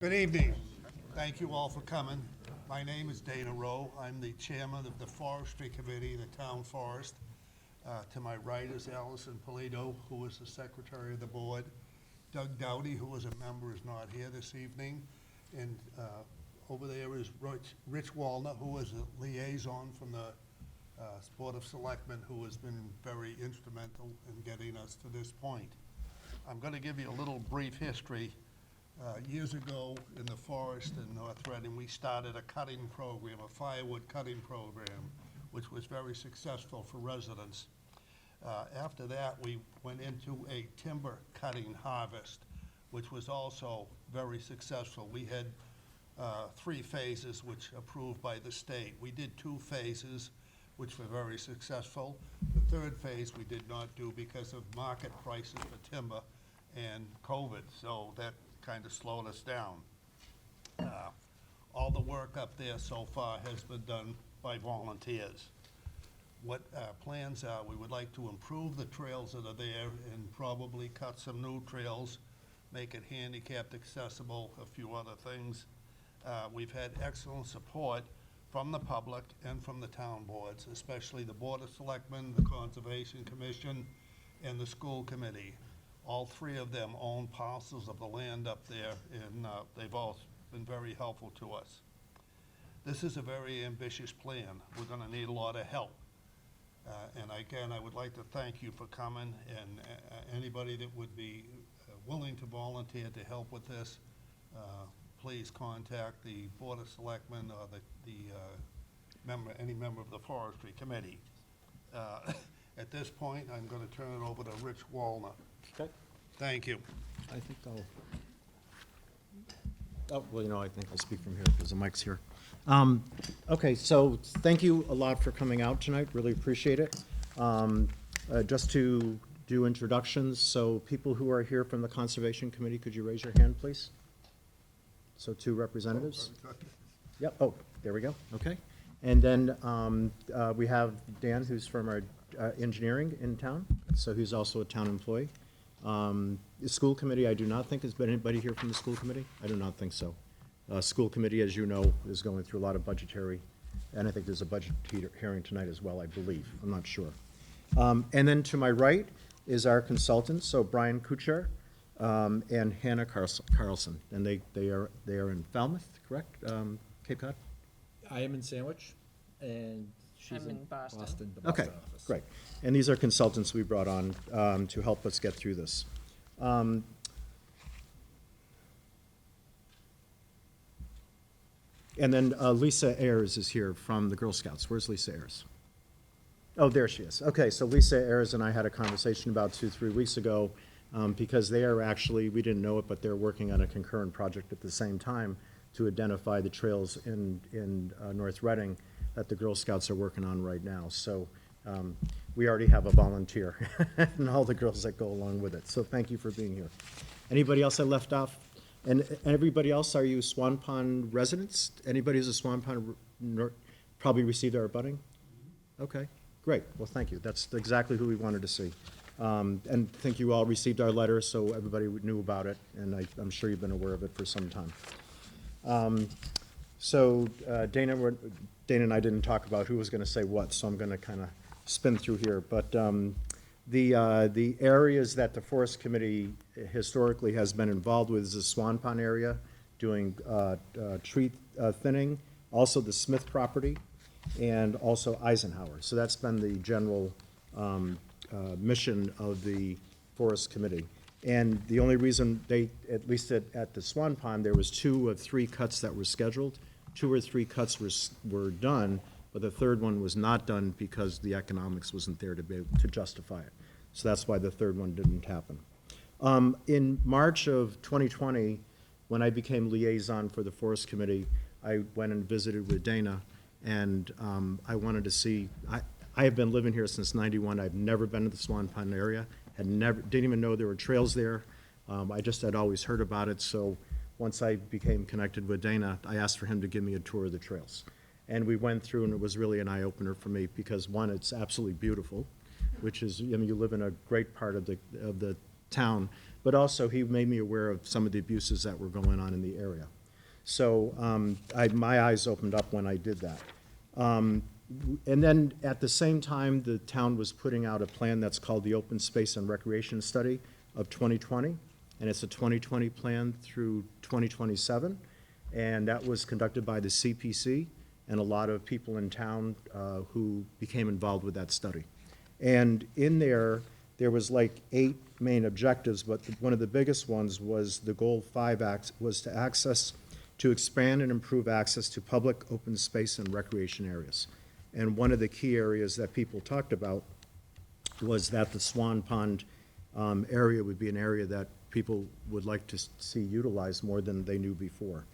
Good evening. Thank you all for coming. My name is Dana Rowe. I'm the chairman of the Forestry Committee, the Town Forest. To my right is Allison Polito, who is the secretary of the board. Doug Dowdy, who is a member, is not here this evening. And over there is Rich Walner, who is a liaison from the Board of Selectmen, who has been very instrumental in getting us to this point. I'm going to give you a little brief history. Years ago in the forest in North Reading, we started a cutting program, a firewood cutting program, which was very successful for residents. After that, we went into a timber cutting harvest, which was also very successful. We had 3 phases, which approved by the state. We did 2 phases, which were very successful. The 3rd phase we did not do because of market prices for timber and COVID, so that kind of slowed us down. All the work up there so far has been done by volunteers. What our plans are, we would like to improve the trails that are there and probably cut some new trails, make it handicapped accessible, a few other things. We've had excellent support from the public and from the town boards, especially the Board of Selectmen, the Conservation Commission, and the School Committee. All 3 of them own parcels of the land up there, and they've all been very helpful to us. This is a very ambitious plan. We're going to need a lot of help. And again, I would like to thank you for coming, and anybody that would be willing to volunteer to help with this, please contact the Board of Selectmen or any member of the Forestry Committee. At this point, I'm going to turn it over to Rich Walner. Okay. Thank you. I think I think I'll speak from here because the mic's here. Okay, so thank you a lot for coming out tonight. Really appreciate it. Just to do introductions, so people who are here from the Conservation Committee, could you raise your hand, please? So 2 representatives. Yep. Oh, there we go. Okay. And then we have Dan, who's from our engineering in town, so he's also a town employee. The school committee, I do not think, has been anybody here from the school committee? I do not think so. School committee, as you know, is going through a lot of budgetary, and I think there's a budget hearing tonight as well, I believe. I'm not sure. And then to my right is our consultants, so Brian Kuchar and Hannah Carlson, and they are in Falmouth, correct? Cape Cod? I am in Sandwich, and she's I'm in Boston. the Boston Okay, office. great. And these are consultants we brought on to help us get through this. And then Lisa Ayers is here from the Girl Scouts. Where's Lisa Ayers? Oh, there she is. Okay, so Lisa Ayers and I had a conversation about 2-3 weeks ago because they are actually, we didn't know it, but they're working on a concurrent project at the same time to identify the trails in North Reading that the Girl Scouts are working on right now. So we already have a volunteer and all the girls that go along with it. So thank you for being here. Anybody else I left off? And everybody else, are you Swan Pond residents? Anybody who's a Swan Pond probably received our abutting? Okay, great. Well, thank you. That's exactly who we wanted to see. And I think you all received our letter, so everybody knew about it, and I'm sure you've been aware of it for some time. So Dana and I didn't talk about who was going to say what, so I'm going to kind of spin through here. But the areas that the Forest Committee historically has been involved with is the Swan Pond area, doing tree thinning, also the Smith property, and also Eisenhower. So that's been the general mission of the Forest Committee. And the only reason at least at the Swan Pond, there was 2 of 3 cuts that were scheduled. 2 or 3 cuts were done, but the 3rd one was not done because the economics wasn't there to be able to justify it. So that's why the 3rd one didn't happen. In March of 2020, when I became liaison for the Forest Committee, I went and visited with Dana, and I wanted to see, I have been living here since '91. I've never been to the Swan Pond area, didn't even know there were trails there. I just had always heard about it, so once I became connected with Dana, I asked for him to give me a tour of the trails. And we went through, and it was really an eye-opener for me because, one, it's absolutely beautiful, which is, I mean, you live in a great part of the town, but also he made me aware of some of the abuses that were going on in the area. So my eyes opened up when I did that. And then at the same time, the town was putting out a plan that's called the Open Space and Recreation Study of 2020, and it's a 2020 plan through 2027, and that was conducted by the CPC and a lot of people in town who became involved with that study. And in there was like 8 main objectives, but one of the biggest ones was the goal 5 was to expand and improve access to public open space and recreation areas. And one of the key areas that people talked about was that the Swan Pond area would be an area that people would like to see utilized more than they knew before.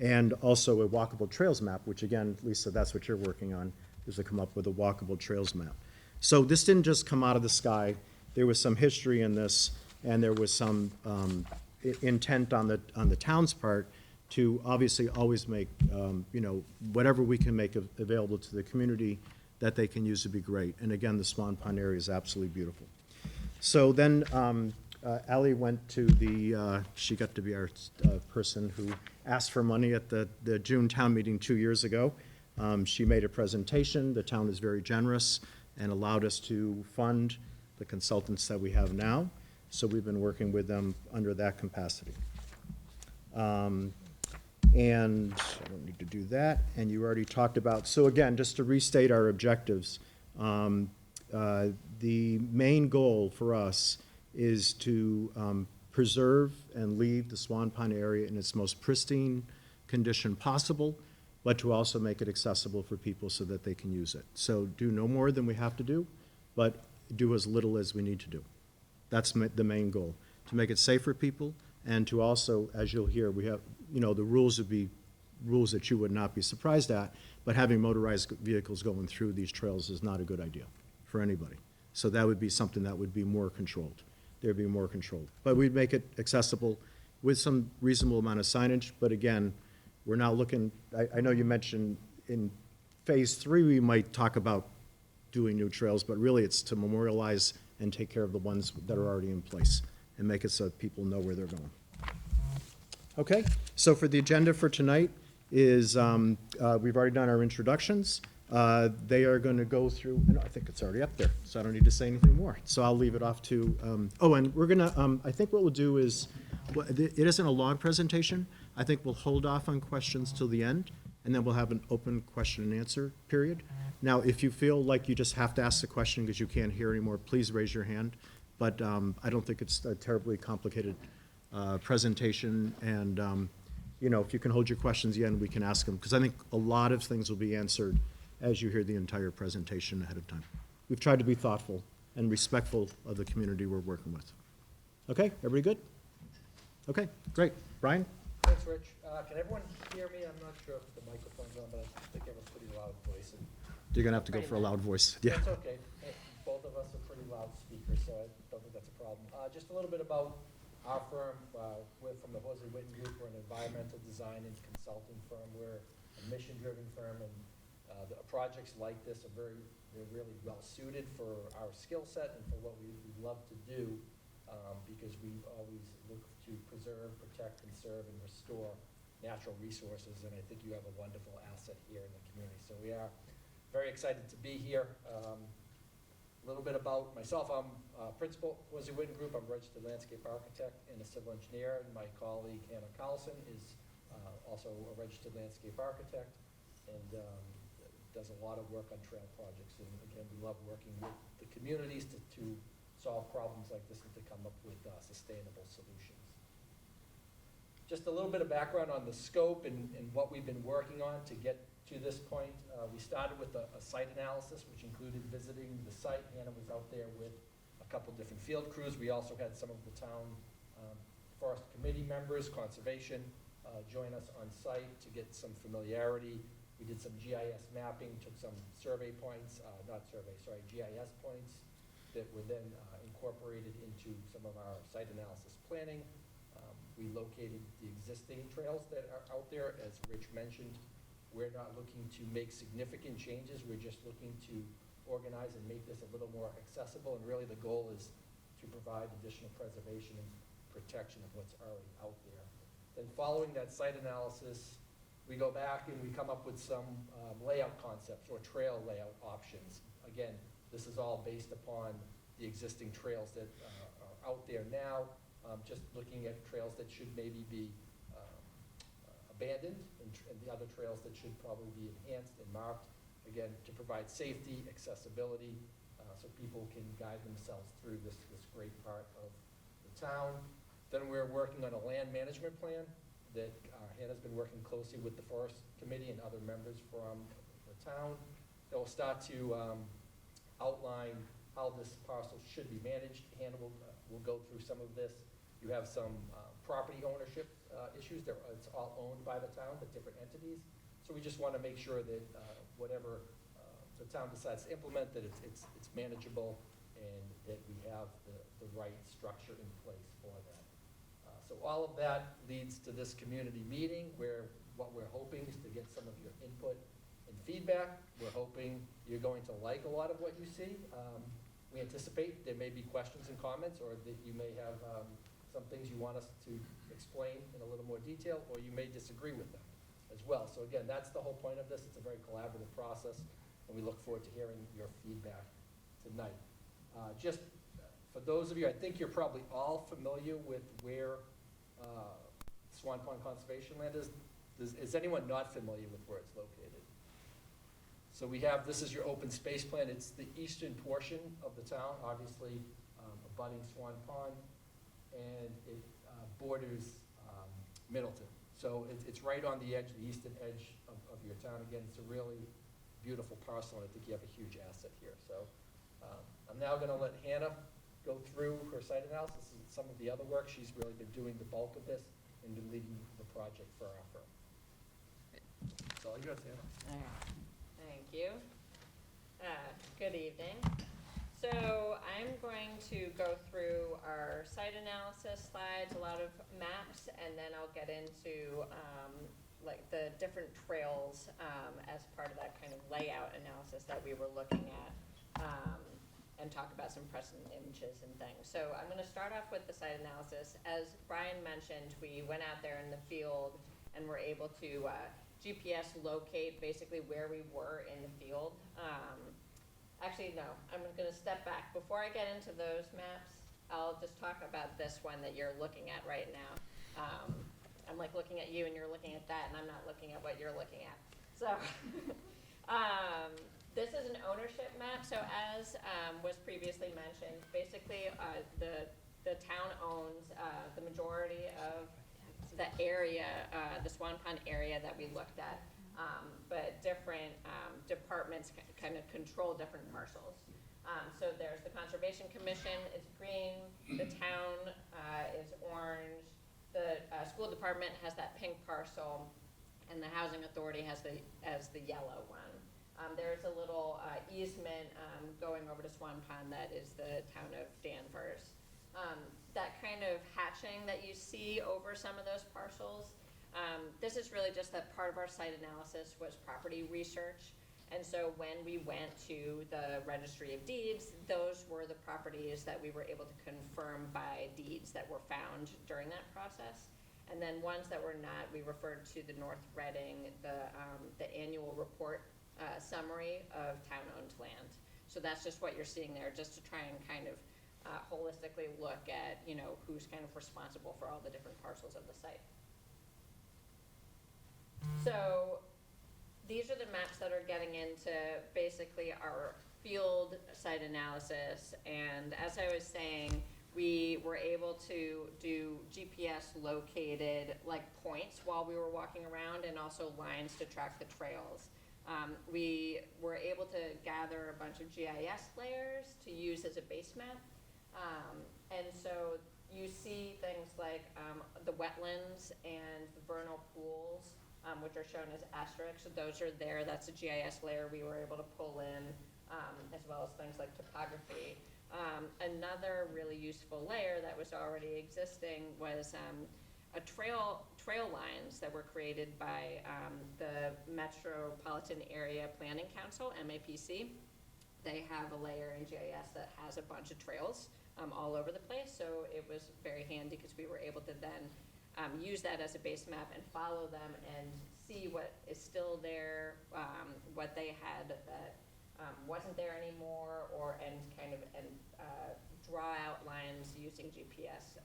And also a walkable trails map, which again, Lisa, that's what you're working on, is to come up with a walkable trails map. So this didn't just come out of the sky. There was some history in this, and there was some intent on the town's part to obviously always make, whatever we can make available to the community that they can use would be great. And again, the Swan Pond area is absolutely beautiful. So then Ally went to she got to be our person who asked for money at the June town meeting 2 years ago. She made a presentation. The town is very generous and allowed us to fund the consultants that we have now. So we've been working with them under that capacity. And I don't need to do that, and you already talked about, so again, just to restate our objectives, the main goal for us is to preserve and leave the Swan Pond area in its most pristine condition possible, but to also make it accessible for people so that they can use it. So do no more than we have to do, but do as little as we need to do. That's the main goal, to make it safe for people, and to also, as you'll hear, we have, the rules would be rules that you would not be surprised at, but having motorized vehicles going through these trails is not a good idea for anybody. So that would be something that would be more controlled. There'd be more controlled. But we'd make it accessible with some reasonable amount of signage, but again, we're not looking, I know you mentioned in phase 3, we might talk about doing new trails, but really it's to memorialize and take care of the ones that are already in place and make it so people know where they're going. Okay, so for the agenda for tonight is, we've already done our introductions. They are going to go through, and I think it's already up there, so I don't need to say anything more. So I'll leave it off to, and we're going to, I think what we'll do is, it isn't a long presentation. I think we'll hold off on questions till the end, and then we'll have an open question and answer period. Now, if you feel like you just have to ask the question because you can't hear anymore, please raise your hand. But I don't think it's a terribly complicated presentation, and if you can hold your questions again, we can ask them, because I think a lot of things will be answered as you hear the entire presentation ahead of time. We've tried to be thoughtful and respectful of the community we're working with. Okay, everybody good? Okay, great. Brian? Thanks, Rich. Can everyone hear me? I'm not sure if the microphone's on, but I think I have a pretty loud voice. You're gonna have to go for a loud voice. Yeah. That's okay. Both of us are pretty loud speakers, so I don't think that's a problem. Just a little bit about our firm. We're from the Horsey Witten Group. We're an environmental design and consulting firm. We're a mission-driven firm, and the projects like this they're really well suited for our skill set and for what we love to do, because we always look to preserve, protect, conserve, and restore natural resources, and I think you have a wonderful asset here in the community. So we are very excited to be here. A little bit about myself. I'm principal, Horsey Witten Group. I'm a registered landscape architect and a civil engineer. And my colleague, Hannah Carlson, is also a registered landscape architect and does a lot of work on trail projects. And again, we love working with the communities to solve problems like this and to come up with sustainable solutions. Just a little bit of background on the scope and what we've been working on to get to this point. We started with a site analysis, which included visiting the site. Hannah was out there with a couple different field crews. We also had some of the town forest committee members, conservation, join us on site to get some familiarity. We did some GIS mapping, took some survey points, GIS points that were then incorporated into some of our site analysis planning. We located the existing trails that are out there. As Rich mentioned, we're not looking to make significant changes. We're just looking to organize and make this a little more accessible. And really the goal is to provide additional preservation and protection of what's already out there. Then following that site analysis, we go back and we come up with some layout concepts or trail layout options. Again, this is all based upon the existing trails that are out there now, just looking at trails that should maybe be abandoned and the other trails that should probably be enhanced and marked, again, to provide safety, accessibility, so people can guide themselves through this great part of the town. Then we're working on a land management plan that Hannah's been working closely with the Forest Committee and other members from the town. That will start to outline how this parcel should be managed. Hannah will go through some of this. You have some property ownership issues. It's all owned by the town, but different entities. So we just want to make sure that whatever the town decides to implement, that it's manageable and that we have the right structure in place for that. So all of that leads to this community meeting where what we're hoping is to get some of your input and feedback. We're hoping you're going to like a lot of what you see. We anticipate there may be questions and comments, or that you may have some things you want us to explain in a little more detail, or you may disagree with them as well. So again, that's the whole point of this. It's a very collaborative process, and we look forward to hearing your feedback tonight. Just for those of you, I think you're probably all familiar with where Swan Pond Conservation Land is. Is anyone not familiar with where it's located? So we have, this is your open space plan. It's the eastern portion of the town, obviously abutting Swan Pond, and it borders Middleton. So it's right on the edge, the eastern edge of your town. Again, it's a really beautiful parcel, and I think you have a huge asset here. So I'm now going to let Hannah go through her site analysis and some of the other work. She's really been doing the bulk of this and been leading the project for our firm. That's all yours, Hannah. All right. Thank you. Good evening. So I'm going to go through our site analysis slides, a lot of maps, and then I'll get into like the different trails as part of that kind of layout analysis that we were looking at, and talk about some precedent images and things. So I'm going to start off with the site analysis. As Brian mentioned, we went out there in the field and were able to GPS locate basically where we were in the field. Actually, no, I'm going to step back. Before I get into those maps, I'll just talk about this one that you're looking at right now. I'm like looking at you and you're looking at that, and I'm not looking at what you're looking at. So this is an ownership map. So as was previously mentioned, basically the town owns the majority of the area, the Swan Pond area that we looked at, but different departments kind of control different parcels. So there's the Conservation Commission, it's green, the town is orange, the school department has that pink parcel, and the Housing Authority has the yellow one. There's a little easement going over to Swan Pond that is the town of Danvers. That kind of hatching that you see over some of those parcels, this is really just that part of our site analysis was property research. And so when we went to the Registry of Deeds, those were the properties that we were able to confirm by deeds that were found during that process. And then ones that were not, we referred to the North Reading, the annual report summary of town-owned land. So that's just what you're seeing there, just to try and kind of holistically look at, you know, who's kind of responsible for all the different parcels of the site. So these are the maps that are getting into basically our field site analysis. And as I was saying, we were able to do GPS located like points while we were walking around, and also lines to track the trails. We were able to gather a bunch of GIS layers to use as a base map. And so you see things like the wetlands and the vernal pools, which are shown as asterisks. So those are there. That's a GIS layer we were able to pull in, as well as things like topography. Another really useful layer that was already existing was a trail lines that were created by the Metropolitan Area Planning Council, MAPC. They have a layer in GIS that has a bunch of trails all over the place, so it was very handy because we were able to then use that as a base map and follow them and see what is still there, what they had that wasn't there anymore, and draw out lines using GPS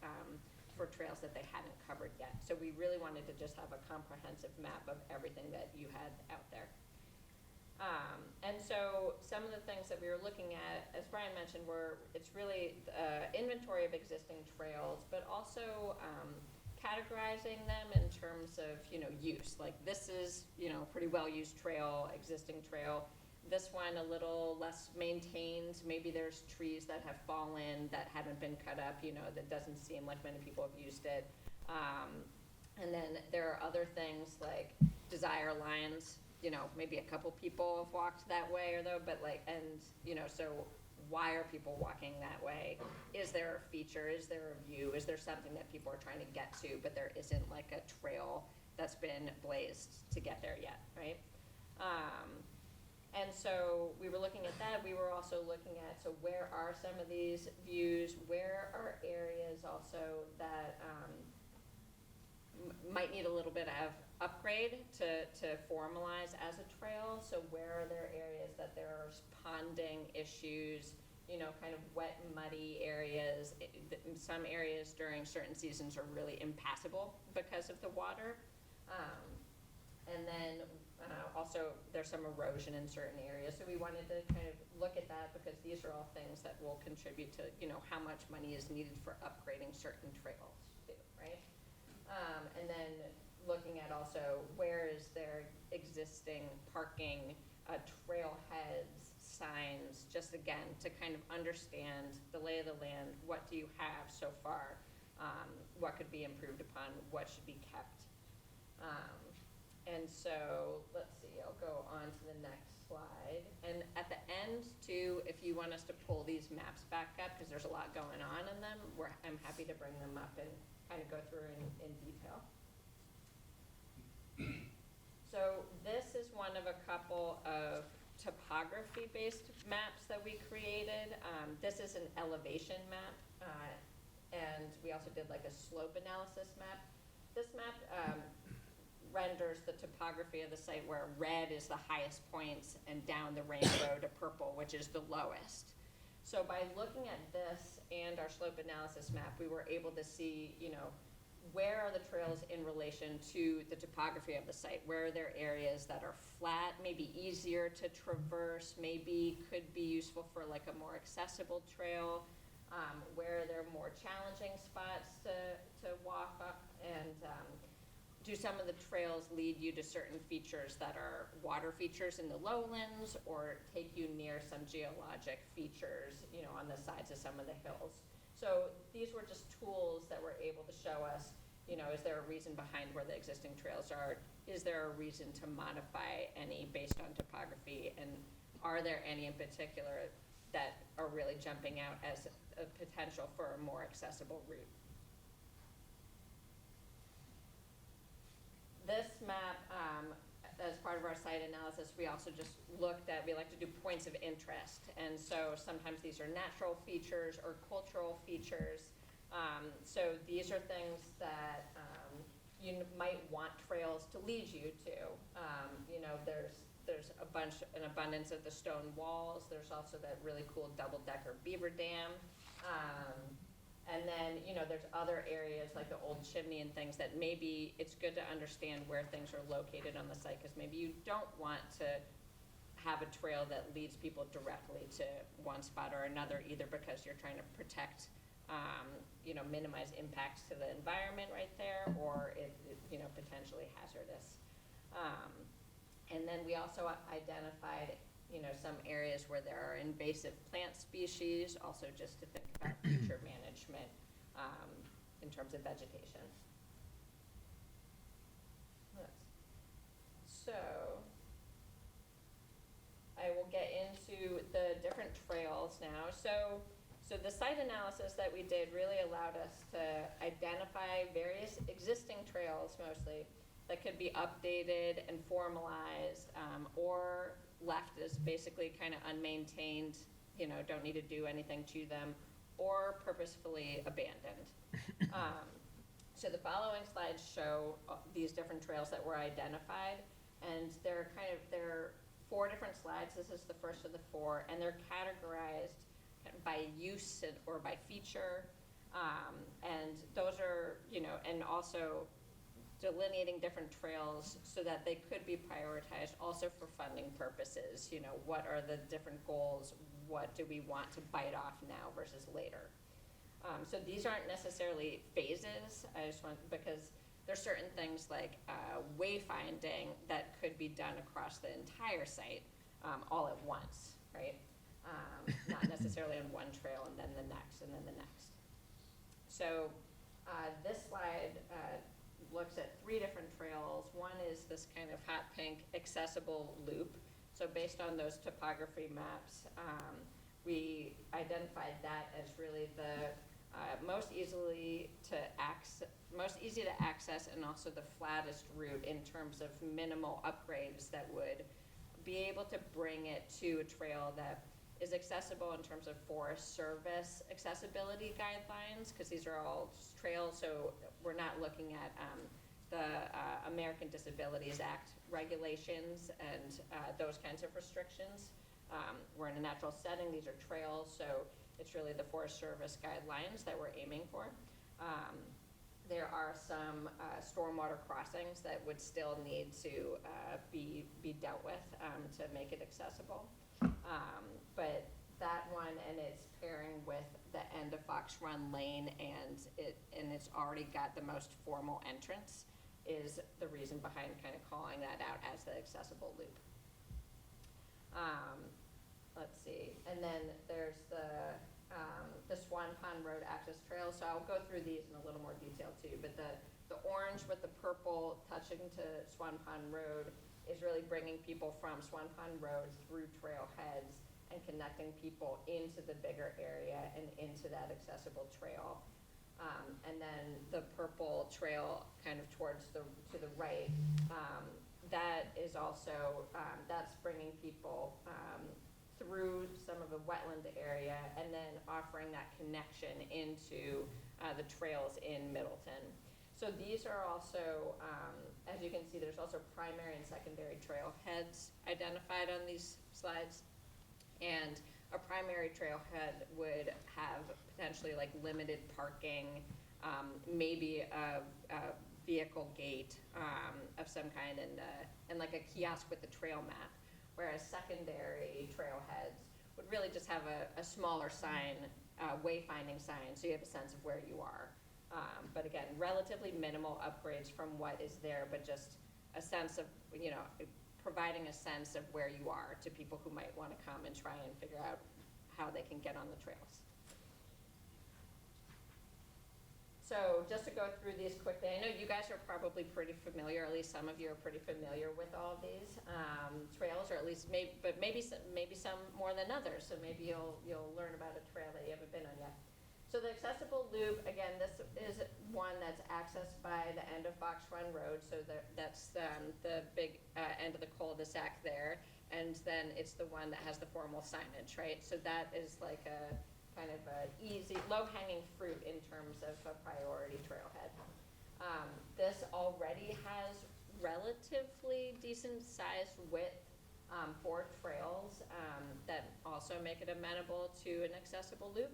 for trails that they hadn't covered yet. So we really wanted to just have a comprehensive map of everything that you had out there. And so some of the things that we were looking at, as Brian mentioned, it's really inventory of existing trails, but also categorizing them in terms of, use. Like, this is, pretty well-used trail, existing trail. This one a little less maintained. Maybe there's trees that have fallen that haven't been cut up, that doesn't seem like many people have used it. And then there are other things like desire lines, maybe a couple people have walked that way so why are people walking that way? Is there a feature? Is there a view? Is there something that people are trying to get to, but there isn't like a trail that's been blazed to get there yet, right? And so we were looking at that. We were also looking at, so where are some of these views? Where are areas also that might need a little bit of upgrade to formalize as a trail? So where are there areas that there's ponding issues, kind of wet, muddy areas? Some areas during certain seasons are really impassable because of the water. And then also there's some erosion in certain areas. So we wanted to kind of look at that because these are all things that will contribute to, how much money is needed for upgrading certain trails too, right? And then looking at also where is there existing parking, trailheads, signs, just again, to kind of understand the lay of the land. What do you have so far? What could be improved upon? What should be kept? And so, let's see, I'll go on to the next slide. And at the end, too, if you want us to pull these maps back up, because there's a lot going on in them, I'm happy to bring them up and kind of go through in detail. So this is one of a couple of topography-based maps that we created. This is an elevation map, and we also did like a slope analysis map. This map renders the topography of the site where red is the highest points and down the rainbow to purple, which is the lowest. So by looking at this and our slope analysis map, we were able to see, where are the trails in relation to the topography of the site? Where are there areas that are flat, maybe easier to traverse, maybe could be useful for like a more accessible trail? Where are there more challenging spots to walk up? And do some of the trails lead you to certain features that are water features in the lowlands or take you near some geologic features, on the sides of some of the hills? So these were just tools that were able to show us, is there a reason behind where the existing trails are? Is there a reason to modify any based on topography? And are there any in particular that are really jumping out as a potential for a more accessible route? This map, as part of our site analysis, we also just looked at, we like to do points of interest. And so sometimes these are natural features or cultural features. So these are things that you might want trails to lead you to. There's an abundance of the stone walls. There's also that really cool double-decker beaver dam. And then, there's other areas like the old chimney and things that maybe it's good to understand where things are located on the site, because maybe you don't want to have a trail that leads people directly to one spot or another, either because you're trying to protect, minimize impacts to the environment right there, or it potentially hazardous. And then we also identified some areas where there are invasive plant species, also just to think about future management in terms of vegetation. So I will get into the different trails now. So the site analysis that we did really allowed us to identify various existing trails mostly that could be updated and formalized, or left as basically kind of unmaintained, don't need to do anything to them, or purposefully abandoned. So the following slides show these different trails that were identified, and there are 4 different slides. This is the first of the 4, and they're categorized by use or by feature, and those are, and also delineating different trails so that they could be prioritized also for funding purposes. What are the different goals? What do we want to bite off now versus later? So these aren't necessarily phases. I just want, because there's certain things like wayfinding that could be done across the entire site all at once, right? Not necessarily on one trail and then the next and then the next. So this slide looks at 3 different trails. One is this kind of hot pink accessible loop. So based on those topography maps, we identified that as really the most easy to access and also the flattest route in terms of minimal upgrades that would be able to bring it to a trail that is accessible in terms of Forest Service accessibility guidelines, because these are all just trails, so we're not looking at the American Disabilities Act regulations and those kinds of restrictions. We're in a natural setting, these are trails, so it's really the Forest Service guidelines that we're aiming for. There are some stormwater crossings that would still need to be dealt with to make it accessible. But that one, and it's pairing with the end of Fox Run Lane, and it's already got the most formal entrance, is the reason behind kind of calling that out as the accessible loop. Let's see, and then there's the Swan Pond Road Access Trail. So I'll go through these in a little more detail too, but the orange with the purple touching to Swan Pond Road is really bringing people from Swan Pond Road through trailheads and connecting people into the bigger area and into that accessible trail. And then the purple trail kind of to the right, that is also, that's bringing people through some of the wetland area and then offering that connection into the trails in Middleton. So these are also, as you can see, there's also primary and secondary trailheads identified on these slides. And a primary trailhead would have potentially like limited parking, maybe a vehicle gate of some kind, and like a kiosk with the trail map. Whereas secondary trailheads would really just have a smaller sign, wayfinding sign, so you have a sense of where you are. But again, relatively minimal upgrades from what is there, but just a sense of, providing a sense of where you are to people who might want to come and try and figure out how they can get on the trails. So just to go through these quickly, I know you guys are probably pretty familiar, at least some of you are pretty familiar with all of these trails, or at least maybe some more than others. So maybe you'll learn about a trail that you haven't been on yet. So the accessible loop, again, this is one that's accessed by the end of Fox Run Road. So that's the big end of the cul-de-sac there, and then it's the one that has the formal signage, right? So that is like a kind of an easy, low-hanging fruit in terms of a priority trailhead. This already has relatively decent-sized width for trails that also make it amenable to an accessible loop.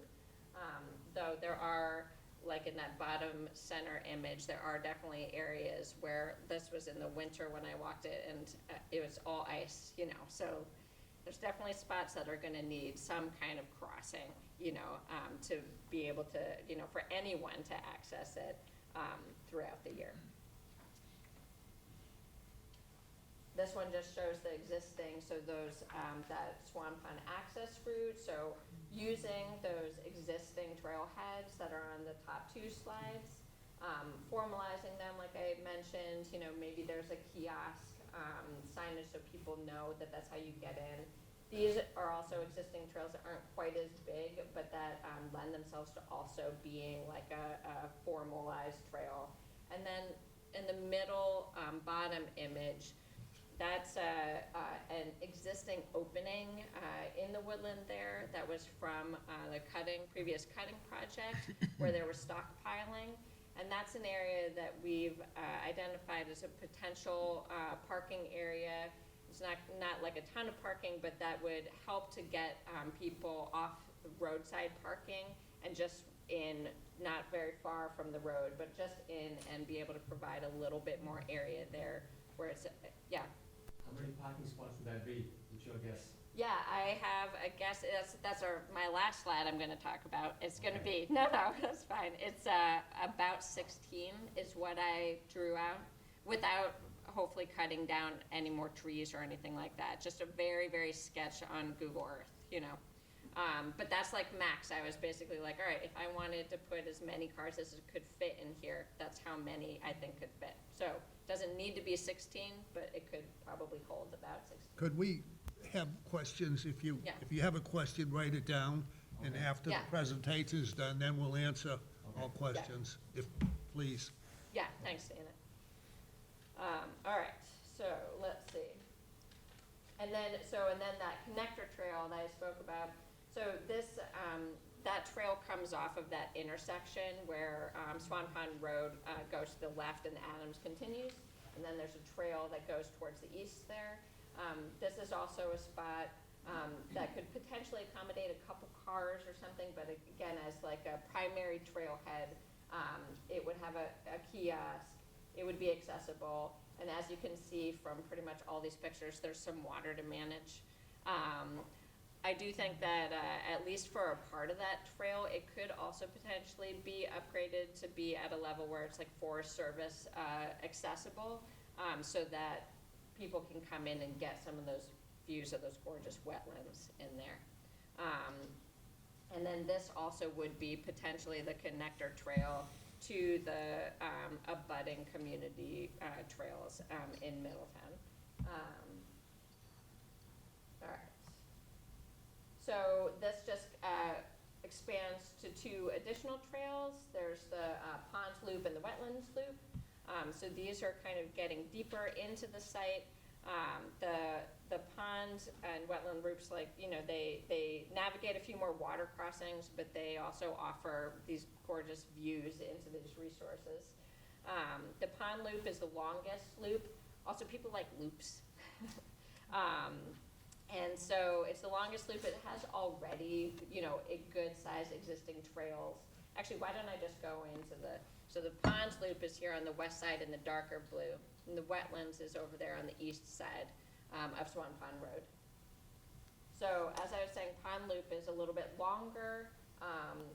Though there are, like in that bottom center image, there are definitely areas where this was in the winter when I walked it, and it was all ice, so there's definitely spots that are gonna need some kind of crossing, to be able to, for anyone to access it throughout the year. This one just shows the existing, so those, that Swan Pond access route, so using those existing trailheads that are on the top 2 slides, formalizing them like I mentioned, maybe there's a kiosk signage so people know that that's how you get in. These are also existing trails that aren't quite as big, but that lend themselves to also being like a formalized trail. And then in the middle bottom image, That's an existing opening in the woodland there that was from the previous cutting project where there was stockpiling. And that's an area that we've identified as a potential parking area. It's not like a ton of parking, but that would help to get people off the roadside parking and just in, not very far from the road, but just in and be able to provide a little bit more area there where it's, yeah. How many parking spots would that be, what's your guess? Yeah, I have a guess, that's my last slide I'm gonna talk about. It's gonna Okay. be, no, that's fine. It's about 16 is what I drew out, without hopefully cutting down any more trees or anything like that. Just a very, very sketch on Google Earth, you know. But that's like max. I was basically like, all right, if I wanted to put as many cars as it could fit in here, that's how many I think could fit. So, doesn't need to be 16, but it could probably hold about 16. Could we have questions? If you Yeah. have a question, write it down, and Okay. after the Yeah. presentation's done, then we'll answer all Okay. questions, if, please. Yeah, thanks, Dana. All right, so let's see. And then that connector trail that I spoke about, so this, that trail comes off of that intersection where Swan Pond Road goes to the left and Adams continues. And then there's a trail that goes towards the east there. This is also a spot that could potentially accommodate a couple cars or something, but again, as like a primary trailhead, it would have a kiosk, it would be accessible, and as you can see from pretty much all these pictures, there's some water to manage. I do think that at least for a part of that trail, it could also potentially be upgraded to be at a level where it's like Forest Service accessible, so that people can come in and get some of those views of those gorgeous wetlands in there. And then this also would be potentially the connector trail to the abutting community trails in Middletown. All right. So this just expands to 2 additional trails. There's the Ponds Loop and the Wetlands Loop. So these are kind of getting deeper into the site. The pond and wetland loops, like, you know, they navigate a few more water crossings, but they also offer these gorgeous views into these resources. The pond loop is the longest loop. Also, people like loops. And so it's the longest loop. It has already, you know, a good size existing trails. Actually, why don't I just go into so the ponds loop is here on the west side in the darker blue, and the wetlands is over there on the east side of Swan Pond Road. So as I was saying, Pond Loop is a little bit longer.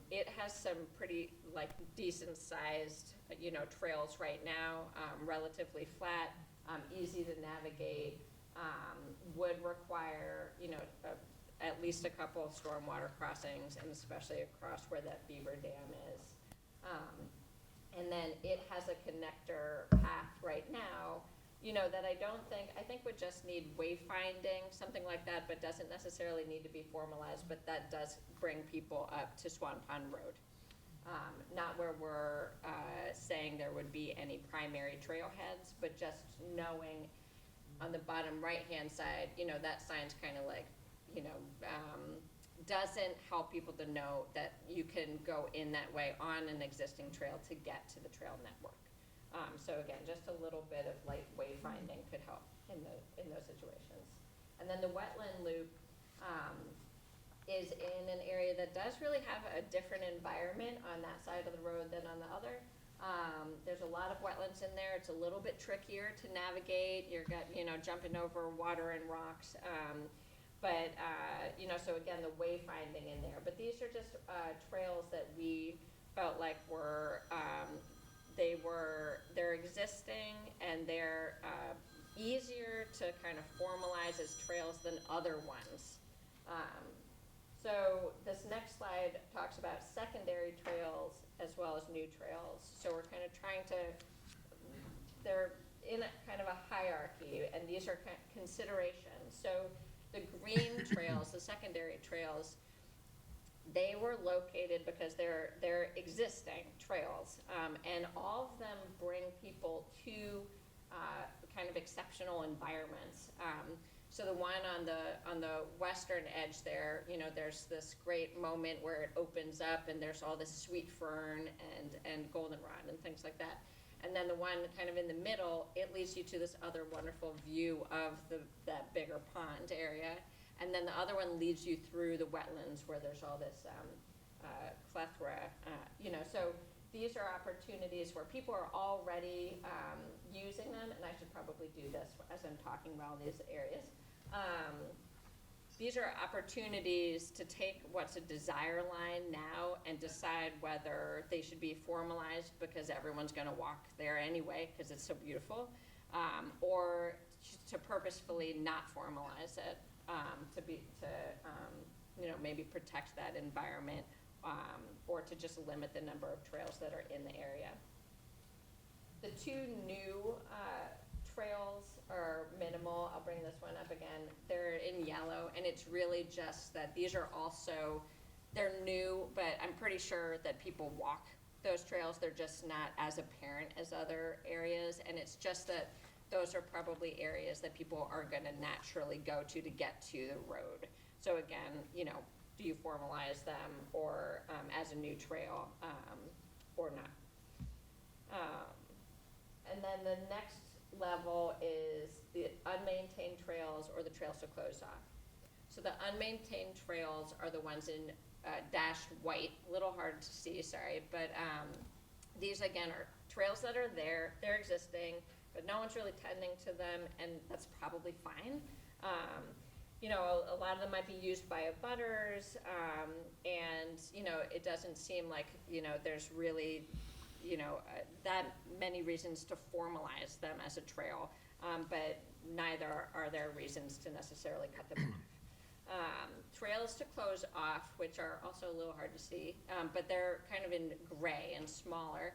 It has some pretty like decent sized, you know, trails right now, relatively flat, easy to navigate, would require, you know, at least a couple of stormwater crossings, and especially across where that beaver dam is. And then it has a connector path right now, you know, that I think would just need wayfinding, something like that, but doesn't necessarily need to be formalized, but that does bring people up to Swan Pond Road. Not where we're saying there would be any primary trailheads, but just knowing on the bottom right-hand side, you know, that sign's kind of like, you know, doesn't help people to know that you can go in that way on an existing trail to get to the trail network. So again, just a little bit of light wayfinding could help in those situations. And then the wetland loop is in an area that does really have a different environment on that side of the road than on the other. There's a lot of wetlands in there. It's a little bit trickier to navigate. You're jumping over water and rocks. But you know, so again, the wayfinding in there. But these are just trails that we felt like were they're existing, and they're easier to kind of formalize as trails than other ones. So this next slide talks about secondary trails as well as new trails. So we're kind of trying to, they're in a kind of a hierarchy, and these are considerations. So the green trails, the secondary trails, they were located because they're existing trails, and all of them bring people to kind of exceptional environments. So the one on the western edge there, you know, there's this great moment where it opens up and there's all this sweet fern and goldenrod and things like that. And then the one kind of in the middle, it leads you to this other wonderful view of that bigger pond area. And then the other one leads you through the wetlands where there's all this plethora, you know, so these are opportunities where people are already using them, and I should probably do this as I'm talking about all these areas. These are opportunities to take what's a desire line now and decide whether they should be formalized because everyone's gonna walk there anyway because it's so beautiful, or to purposefully not formalize it, you know, maybe protect that environment, or to just limit the number of trails that are in the area. The two new trails are minimal. I'll bring this one up again. They're in yellow, and it's really just that these are also, they're new, but I'm pretty sure that people walk those trails. They're just not as apparent as other areas, and it's just that those are probably areas that people are gonna naturally go to get to the road. So again, you know, do you formalize them or as a new trail or not? And then the next level is the unmaintained trails or the trails to close off. So the unmaintained trails are the ones in dashed white, a little hard to see, sorry, but these again are trails that are there, they're existing, but no one's really tending to them, and that's probably fine. You know, a lot of them might be used by abutters, and, you know, it doesn't seem like, you know, there's really, you know, that many reasons to formalize them as a trail, but neither are there reasons to necessarily cut them off. Trails to close off, which are also a little hard to see, but they're kind of in gray and smaller.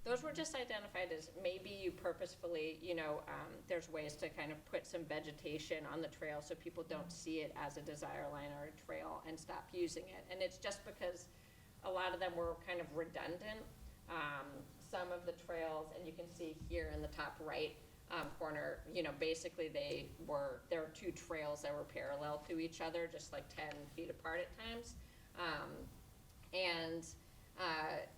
Those were just identified as maybe you purposefully, you know, there's ways to kind of put some vegetation on the trail so people don't see it as a desire line or a trail and stop using it. And it's just because a lot of them were kind of redundant. Some of the trails, and you can see here in the top right corner, you know, basically there were two trails that were parallel to each other, just like 10 feet apart at times.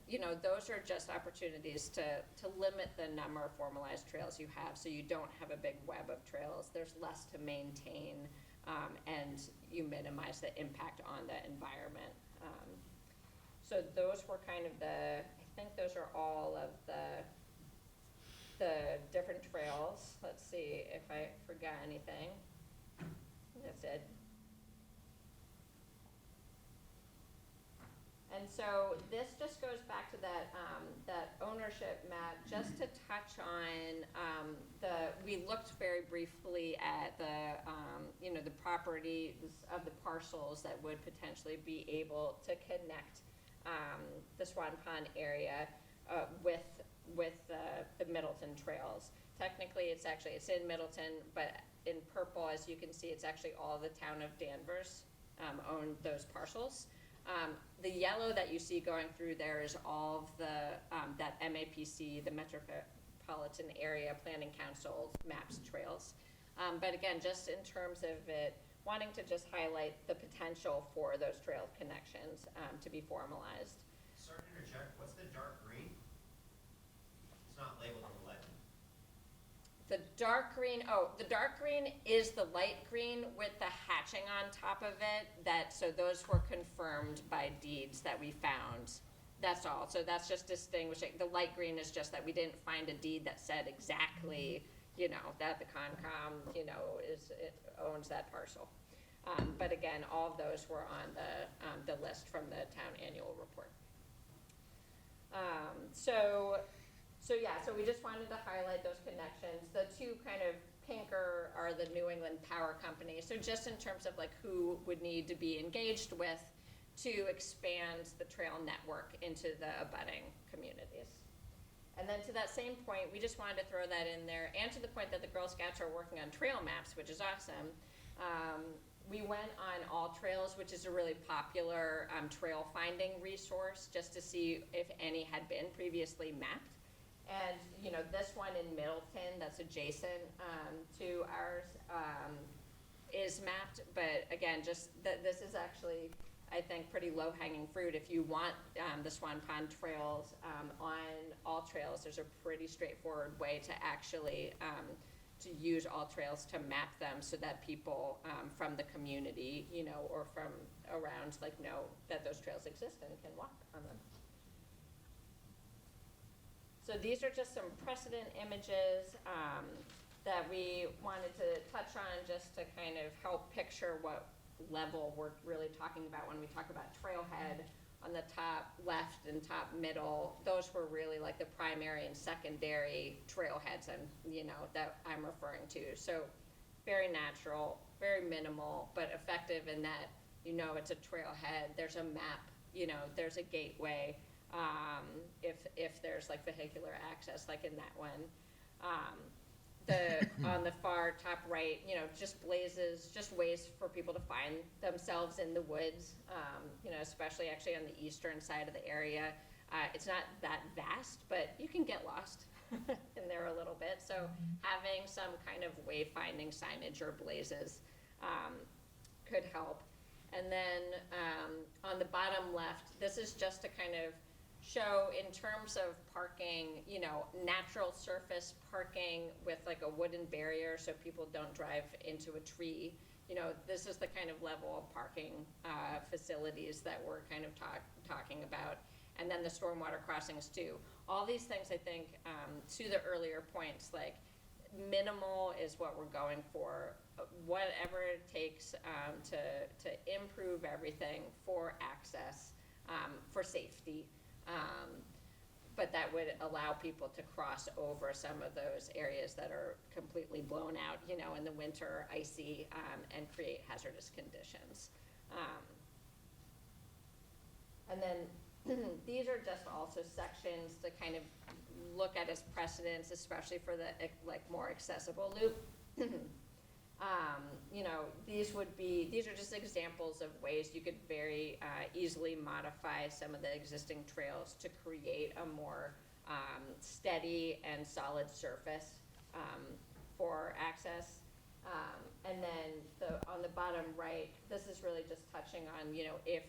You know, those are just opportunities to limit the number of formalized trails you have so you don't have a big web of trails. There's less to maintain, and you minimize the impact on the environment. So those were kind of I think those are all of the different trails. Let's see if I forgot anything. That's it. And so this just goes back to that ownership map, just to touch on we looked very briefly at you know, the properties of the parcels that would potentially be able to connect the Swan Pond area with the Middleton trails. Technically, it's in Middleton, but in purple, as you can see, it's actually all the town of Danvers own those parcels. The yellow that you see going through there is all of that MAPC, the Metropolitan Area Planning Council maps trails. But again, just in terms of it, wanting to just highlight the potential for those trail connections to be formalized. Sorry to interject, what's the dark green? It's not labeled on the legend. The dark green is the light green with the hatching on top of it, so those were confirmed by deeds that we found. That's all. So that's just distinguishing. The light green is just that we didn't find a deed that said exactly, you know, that the Concom, you know, owns that parcel. But again, all of those were on the list from the town annual report. So we just wanted to highlight those connections. The two kind of pinker are the New England Power Company. So just in terms of like who would need to be engaged with to expand the trail network into the abutting communities. And then to that same point, we just wanted to throw that in there, and to the point that the Girl Scouts are working on trail maps, which is awesome. We went on All Trails, which is a really popular trail finding resource, just to see if any had been previously mapped. And, you know, this one in Middleton that's adjacent, to ours, is mapped, but again, just this is actually, I think, pretty low-hanging fruit. If you want, the Swan Pond trails, on all trails, there's a pretty straightforward way to actually, to use all trails to map them so that people, from the community, you know, or from around, like, know that those trails exist and can walk on them. So these are just some precedent images, that we wanted to touch on just to kind of help picture what level we're really talking about when we talk about trailhead. On the top left and top middle, those were really like the primary and secondary trailheads that I'm referring to. So very natural, very minimal, but effective in that, you know, it's a trailhead, there's a map, you know, there's a gateway, if there's like vehicular access, like in that one. On the far top right, you know, just blazes, just ways for people to find themselves in the woods, you know, especially actually on the eastern side of the area. It's not that vast, but you can get lost in there a little bit. So having some kind of wayfinding signage or blazes could help. And then on the bottom left, this is just to kind of show in terms of parking, you know, natural surface parking with like a wooden barrier so people don't drive into a tree. You know, this is the kind of level of parking facilities that we're kind of talking about. And then the stormwater crossings too. All these things, I think, to the earlier points, like minimal is what we're going for. Whatever it takes to improve everything for access, for safety. But that would allow people to cross over some of those areas that are completely blown out, you know, in the winter, icy, and create hazardous conditions. And then these are just also sections to kind of look at as precedents, especially for the like more accessible loop. You know, these are just examples of ways you could very easily modify some of the existing trails to create a more steady and solid surface for access. And then on the bottom right, this is really just touching on, you know, if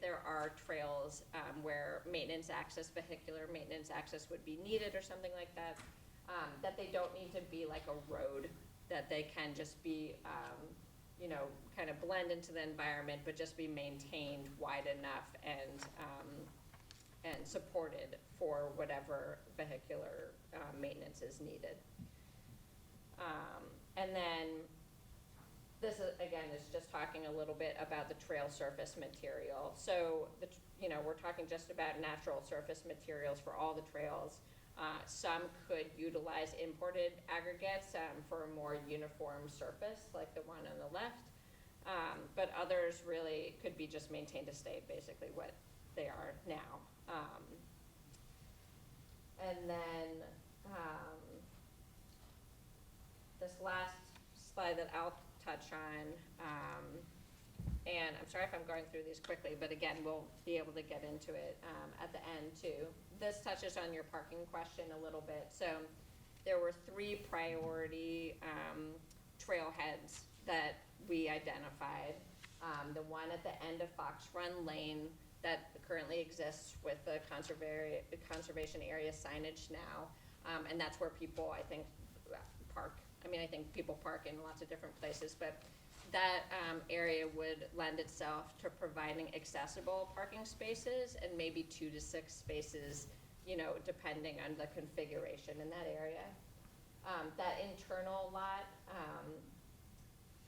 there are trails where vehicular maintenance access would be needed or something like that, that they don't need to be like a road, that they can just be, you know, kind of blend into the environment, but just be maintained wide enough and supported for whatever vehicular maintenance is needed. And then this is, again, is just talking a little bit about the trail surface material. So, you know, we're talking just about natural surface materials for all the trails. Some could utilize imported aggregates for a more uniform surface, like the one on the left. But others really could be just maintained to stay basically what they are now. And then this last slide that I'll touch on, and I'm sorry if I'm going through these quickly, but again, we'll be able to get into it at the end too. This touches on your parking question a little bit. So there were 3 priority trailheads that we identified. The one at the end of Fox Run Lane that currently exists with the conservation area signage now, and that's where people, I think, park. I mean, I think people park in lots of different places, but that area would lend itself to providing accessible parking spaces and maybe 2 to 6 spaces, you know, depending on the configuration in that area. That internal lot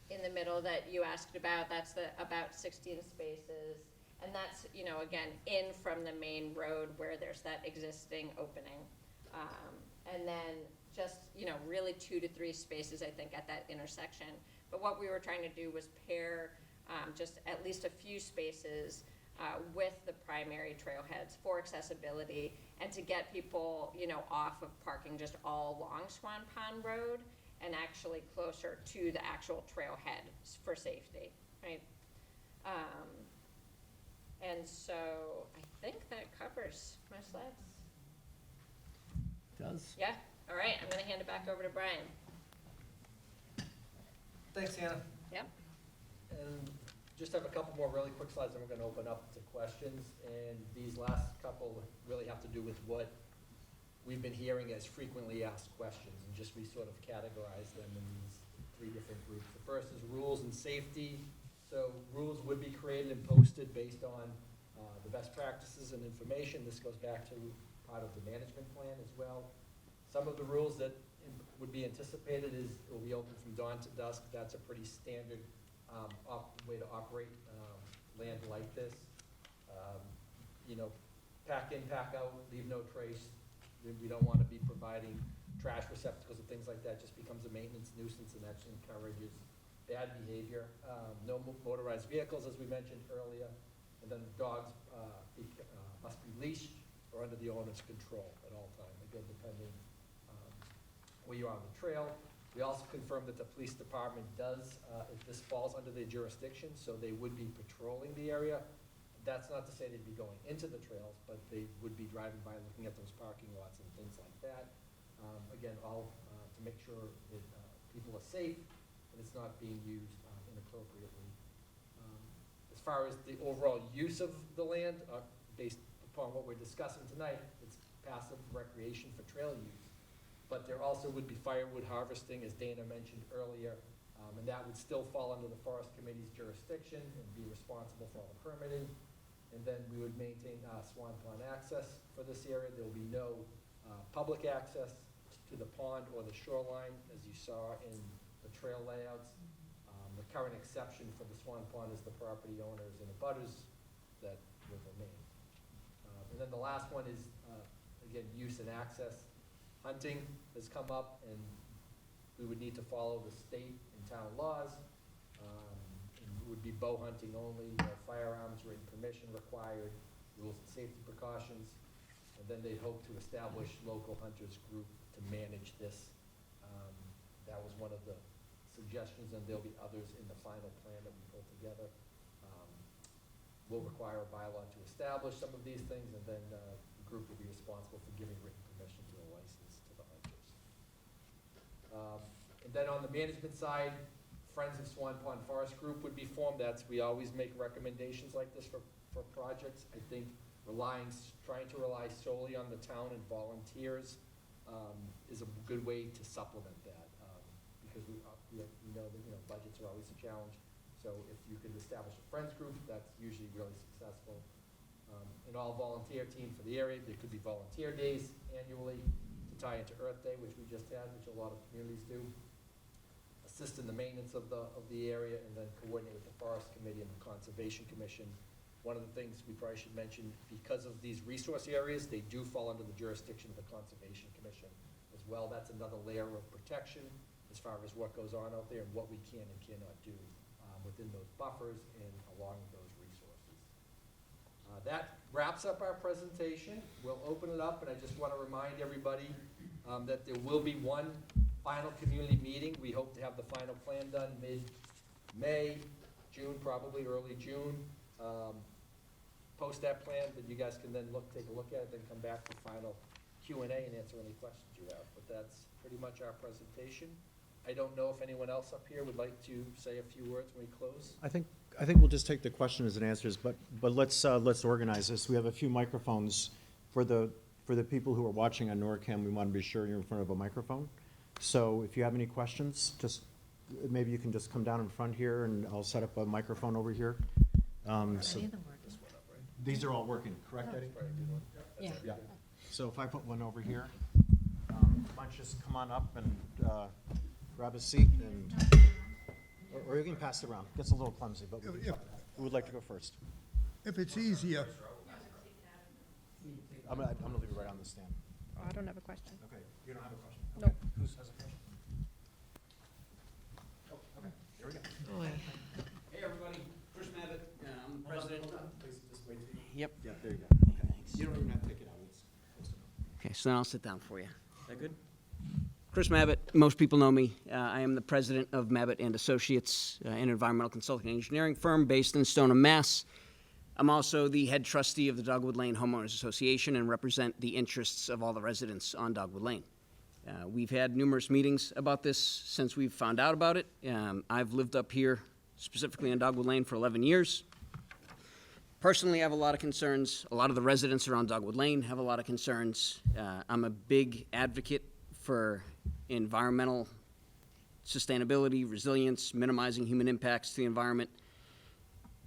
in the middle that you asked about, that's about 16 spaces. And that's, you know, again, in from the main road where there's that existing opening. And then just, you know, really 2 to 3 spaces, I think, at that intersection. But what we were trying to do was pair just at least a few spaces with the primary trailheads for accessibility and to get people, you know, off of parking just all along Swan Pond Road and actually closer to the actual trailhead for safety, right? And so I think that covers my slides. Does? Yeah, all right, I'm gonna hand it back over to Brian. Thanks, Hannah. Yep. And just have a couple more really quick slides, and we're gonna open up to questions. And these last couple really have to do with what we've been hearing as frequently asked questions, and just we sort of categorize them in these three different groups. The first is rules and safety. So rules would be created and posted based on the best practices and information. This goes back to part of the management plan as well. Some of the rules that would be anticipated is it will be open from dawn to dusk. That's a pretty standard way to operate land like this. You know, pack in, pack out, leave no trace. We don't want to be providing trash receptacles and things like that. Just becomes a maintenance nuisance and actually encourages bad behavior. No motorized vehicles, as we mentioned earlier. And then dogs must be leashed or under the owner's control at all times, again, depending where you are on the trail. We also confirmed that the police department does, if this falls under their jurisdiction, so they would be patrolling the area. That's not to say they'd be going into the trails, but they would be driving by, looking at those parking lots and things like that. Again, all to make sure that people are safe and it's not being used inappropriately. As far as the overall use of the land, based upon what we're discussing tonight, it's passive recreation for trail use. But there also would be firewood harvesting, as Dana mentioned earlier, and that would still fall under the Forest Committee's jurisdiction and be responsible for all the permitting. And then we would maintain Swan Pond access for this area. There will be no public access to the pond or the shoreline, as you saw in the trail layouts. The current exception for the Swan Pond is the property owners and abutters that will remain. And then the last one is, again, use and access. Hunting has come up, and we would need to follow the state and town laws. It would be bow hunting only, no firearms, written permission required, rules and safety precautions. And then they'd hope to establish local hunters group to manage this. That was one of the suggestions, and there'll be others in the final plan that we pull together. We'll require a bylaw to establish some of these things, and then the group will be responsible for giving written permission to a license to the hunters. And then on the management side, Friends of Swan Pond Forest Group would be formed. We always make recommendations like this for projects. I think trying to rely solely on the town and volunteers is a good way to supplement that, because we know that, budgets are always a challenge. So if you could establish a Friends group, that's usually really successful. An all-volunteer team for the area. There could be volunteer days annually to tie into Earth Day, which we just had, which a lot of communities do. Assist in the maintenance of the area, and then coordinate with the Forest Committee and the Conservation Commission. One of the things we probably should mention, because of these resource areas, they do fall under the jurisdiction of the Conservation Commission as well. That's another layer of protection as far as what goes on out there and what we can and cannot do within those buffers and along those resources. That wraps up our presentation. We'll open it up, and I just want to remind everybody that there will be one final community meeting. We hope to have the final plan done mid-May, June, probably early June. Post that plan, that you guys can then take a look at it, then come back for final Q&A and answer any questions you have. But that's pretty much our presentation. I don't know if anyone else up here would like to say a few words when we close. I think we'll just take the questions and answers, but let's organize this. We have a few microphones for the people who are watching on NORCAM. We want to be sure you're in front of a microphone. So if you have any questions, maybe you can just come down in front here, and I'll set up a microphone over here. So these are all working, correct, Eddie? Yeah. Yeah. So if I put one over here, why don't you just come on up and grab a seat, or you can pass it around. Gets a little clumsy, but who would like to go first? If it's easier, I'm gonna leave it right on the stand. I don't have a question. Okay, you don't have a question? Nope. Okay. Who has a question? Oh, okay, here we go. Hey, everybody, Chris Mabbitt, I'm the president. Please, just wait. Yep. Yeah, there you go. Okay. You don't even have to take it out. It's close enough. Okay, so then I'll sit down for you. Is that good? Chris Mabbitt, most people know me. I am the president of Mabbitt and Associates, an environmental consulting and engineering firm based in Stoneham, Mass. I'm also the head trustee of the Dogwood Lane Homeowners Association and represent the interests of all the residents on Dogwood Lane. We've had numerous meetings about this since we've found out about it. I've lived up here, specifically on Dogwood Lane, for 11 years. Personally, I have a lot of concerns. A lot of the residents around Dogwood Lane have a lot of concerns. I'm a big advocate for environmental sustainability, resilience, minimizing human impacts to the environment.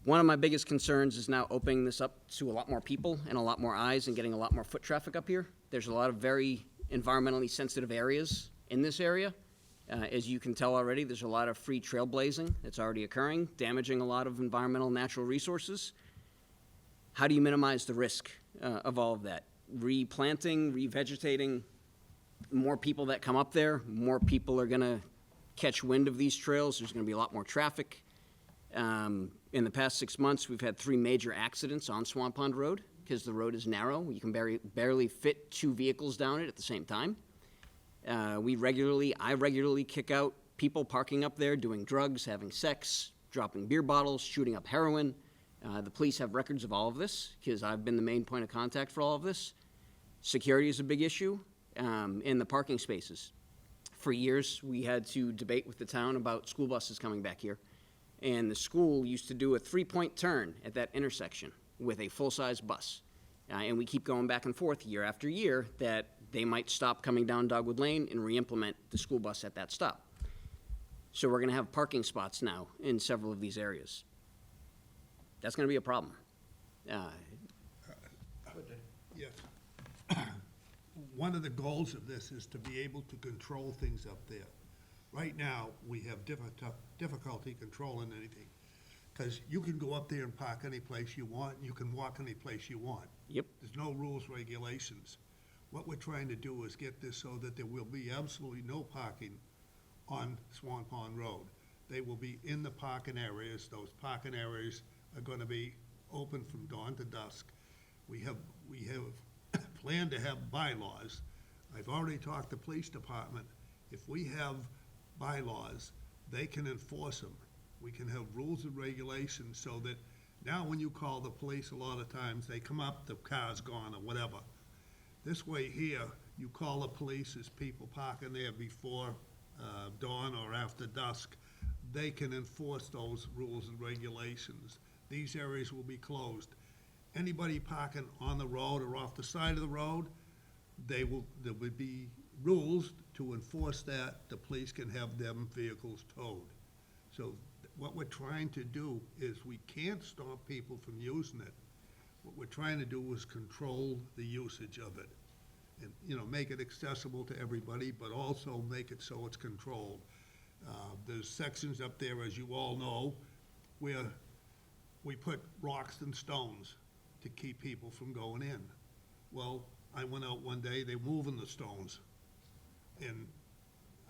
One of my biggest concerns is now opening this up to a lot more people and a lot more eyes and getting a lot more foot traffic up here. There's a lot of very environmentally sensitive areas in this area. As you can tell already, there's a lot of free trailblazing that's already occurring, damaging a lot of environmental natural resources. How do you minimize the risk of all of that? Replanting, revegetating, more people that come up there, more people are gonna catch wind of these trails. There's gonna be a lot more traffic. In the past 6 months, we've had 3 major accidents on Swan Pond Road because the road is narrow. You can barely fit 2 vehicles down it at the same time. I regularly kick out people parking up there, doing drugs, having sex, dropping beer bottles, shooting up heroin. The police have records of all of this because I've been the main point of contact for all of this. Security is a big issue in the parking spaces. For years, we had to debate with the town about school buses coming back here. And the school used to do a 3-point turn at that intersection with a full-size bus. And we keep going back and forth year after year that they might stop coming down Dogwood Lane and re-implement the school bus at that stop. So we're gonna have parking spots now in several of these areas. That's gonna be a problem. Yes. One of the goals of this is to be able to control things up there. Right now, we have difficulty controlling anything, because you can go up there and park any place you want, and you can walk any place you want. Yep. There's no rules, regulations. What we're trying to do is get this so that there will be absolutely no parking on Swan Pond Road. They will be in the parking areas. Those parking areas are gonna be open from dawn to dusk. We have planned to have bylaws. I've already talked to the police department. If we have bylaws, they can enforce them. We can have rules and regulations so that now when you call the police, a lot of times, they come up, the car's gone or whatever. This way here, you call the police, there's people parking there before dawn or after dusk. They can enforce those rules and regulations. These areas will be closed. Anybody parking on the road or off the side of the road, there would be rules to enforce that. The police can have them vehicles towed. So what we're trying to do is we can't stop people from using it. What we're trying to do is control the usage of it. And, make it accessible to everybody, but also make it so it's controlled. There's sections up there, as you all know, where we put rocks and stones to keep people from going in. Well, I went out one day, they're moving the stones. And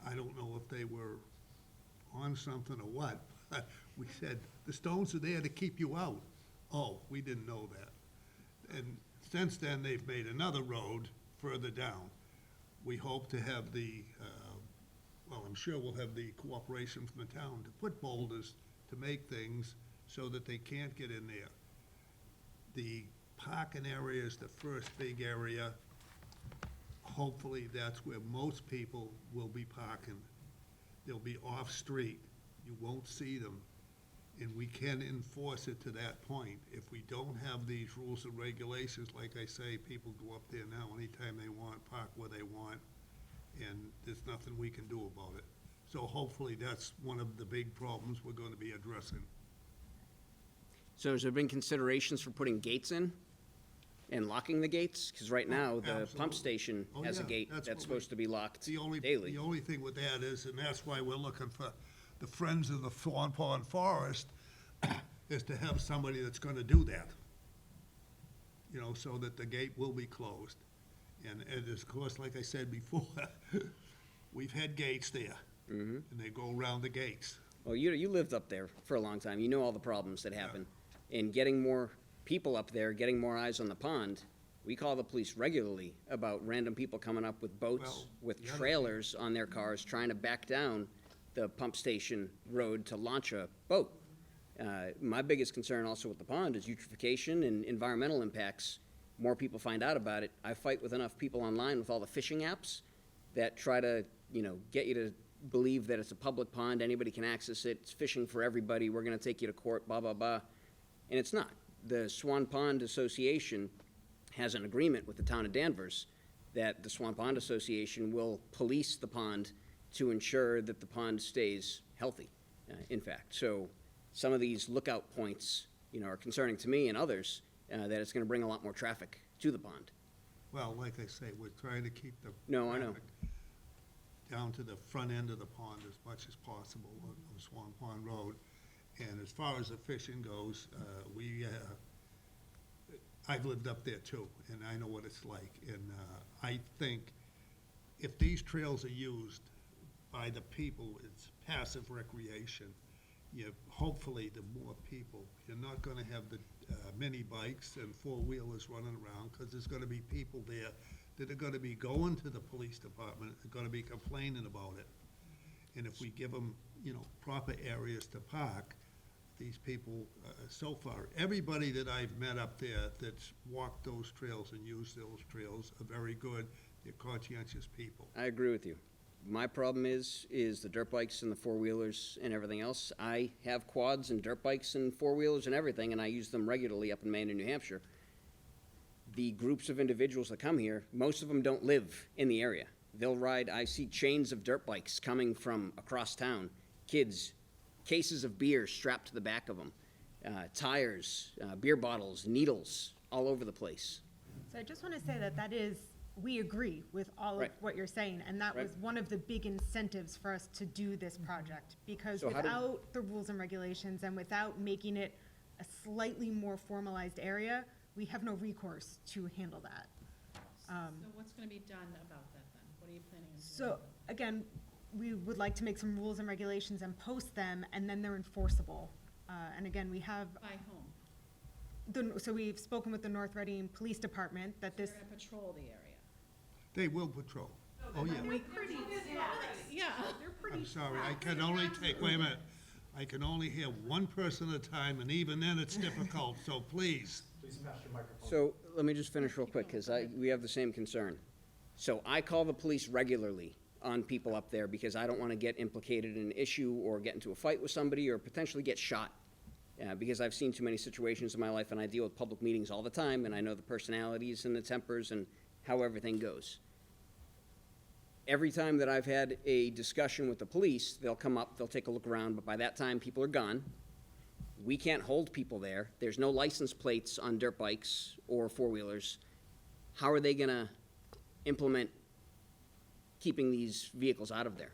I don't know if they were on something or what. We said, the stones are there to keep you out. Oh, we didn't know that. And since then, they've made another road further down. We hope to have I'm sure we'll have the cooperation from the town to put boulders to make things so that they can't get in there. The parking area is the first big area. Hopefully, that's where most people will be parking. They'll be off-street. You won't see them. And we can enforce it to that point. If we don't have these rules and regulations, like I say, people go up there now anytime they want, park where they want, and there's nothing we can do about it. So hopefully, that's one of the big problems we're going to be addressing. So has there been considerations for putting gates in and locking the gates? Because right now, the pump Absolutely. station Oh, has a yeah, gate that's that's what supposed to be locked The only daily. thing with that is, and that's why we're looking for the Friends of the Swan Pond Forest, is to have somebody that's gonna do that. So that the gate will be closed. And of course, like I said before, we've had gates there. And they go around the gates. Well, you lived up there for a long time. You know all the problems that happen. And getting more people up there, getting more eyes on the pond, we call the police regularly about random people coming up with boats, Well, with the other trailers on their cars, trying to back down the pump station road to launch a boat. My biggest concern also with the pond is eutrophication and environmental impacts. More people find out about it. I fight with enough people online with all the fishing apps that try to, get you to believe that it's a public pond, anybody can access it, it's fishing for everybody, we're gonna take you to court, blah, blah, blah. And it's not. The Swan Pond Association has an agreement with the town of Danvers that the Swan Pond Association will police the pond to ensure that the pond stays healthy, in fact. So some of these lookout points, are concerning to me and others, that it's gonna bring a lot more traffic to the pond. Well, like I say, we're trying to keep the No, I know. traffic down to the front end of the pond as much as possible on Swan Pond Road. And as far as the fishing goes, I've lived up there too, and I know what it's like. And I think if these trails are used by the people, it's passive recreation. Hopefully, the more people, you're not gonna have the mini bikes and four-wheelers running around, because there's gonna be people there that are gonna be going to the police department, are gonna be complaining about it. And if we give them, proper areas to park, these people, so far, everybody that I've met up there that's walked those trails and used those trails are very good, they're conscientious people. I agree with you. My problem is the dirt bikes and the four-wheelers and everything else. I have quads and dirt bikes and four-wheelers and everything, and I use them regularly up in Maine and New Hampshire. The groups of individuals that come here, most of them don't live in the area. They'll ride, I see chains of dirt bikes coming from across town, kids, cases of beer strapped to the back of them, tires, beer bottles, needles, all over the place. So I just want to say that we agree with all of Right. what you're saying, and that was Right. one of the big incentives for us to do this project, because So how do- without the rules and regulations and without making it a slightly more formalized area, we have no recourse to handle that. So what's gonna be done about that then? What are you planning on doing? So, again, we would like to make some rules and regulations and post them, and then they're enforceable. And again, we have, By whom? so we've spoken with the North Reading Police Department that this, They're gonna patrol the area. They will patrol. Oh, yeah. Yeah. I'm sorry, I can only take, wait a minute, I can only hear one person at a time, and even then it's difficult, so please. Please pass your microphone. So let me just finish real quick, because we have the same concern. So I call the police regularly on people up there because I don't want to get implicated in an issue or get into a fight with somebody or potentially get shot. Because I've seen too many situations in my life, and I deal with public meetings all the time, and I know the personalities and the tempers and how everything goes. Every time that I've had a discussion with the police, they'll come up, they'll take a look around, but by that time, people are gone. We can't hold people there. There's no license plates on dirt bikes or four-wheelers. How are they gonna implement keeping these vehicles out of there?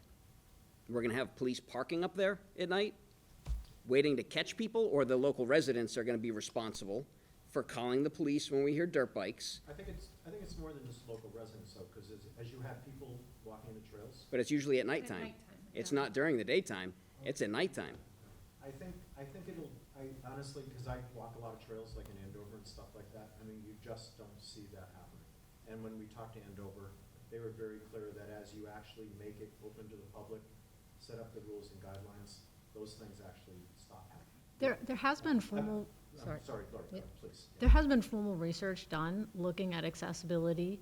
We're gonna have police parking up there at night, waiting to catch people, or the local residents are gonna be responsible for calling the police when we hear dirt bikes? I think it's more than just local residents though, because as you have people walking the trails, But it's usually at nighttime. It's not during the daytime, it's at nighttime. I think I honestly, because I walk a lot of trails like in Andover and stuff like that, I mean, you just don't see that happening. And when we talked to Andover, they were very clear that as you actually make it open to the public, set up the rules and guidelines, those things actually stop happening. There has been formal, sorry. I'm sorry, Gloria, Yeah. please. There has been formal research done looking at accessibility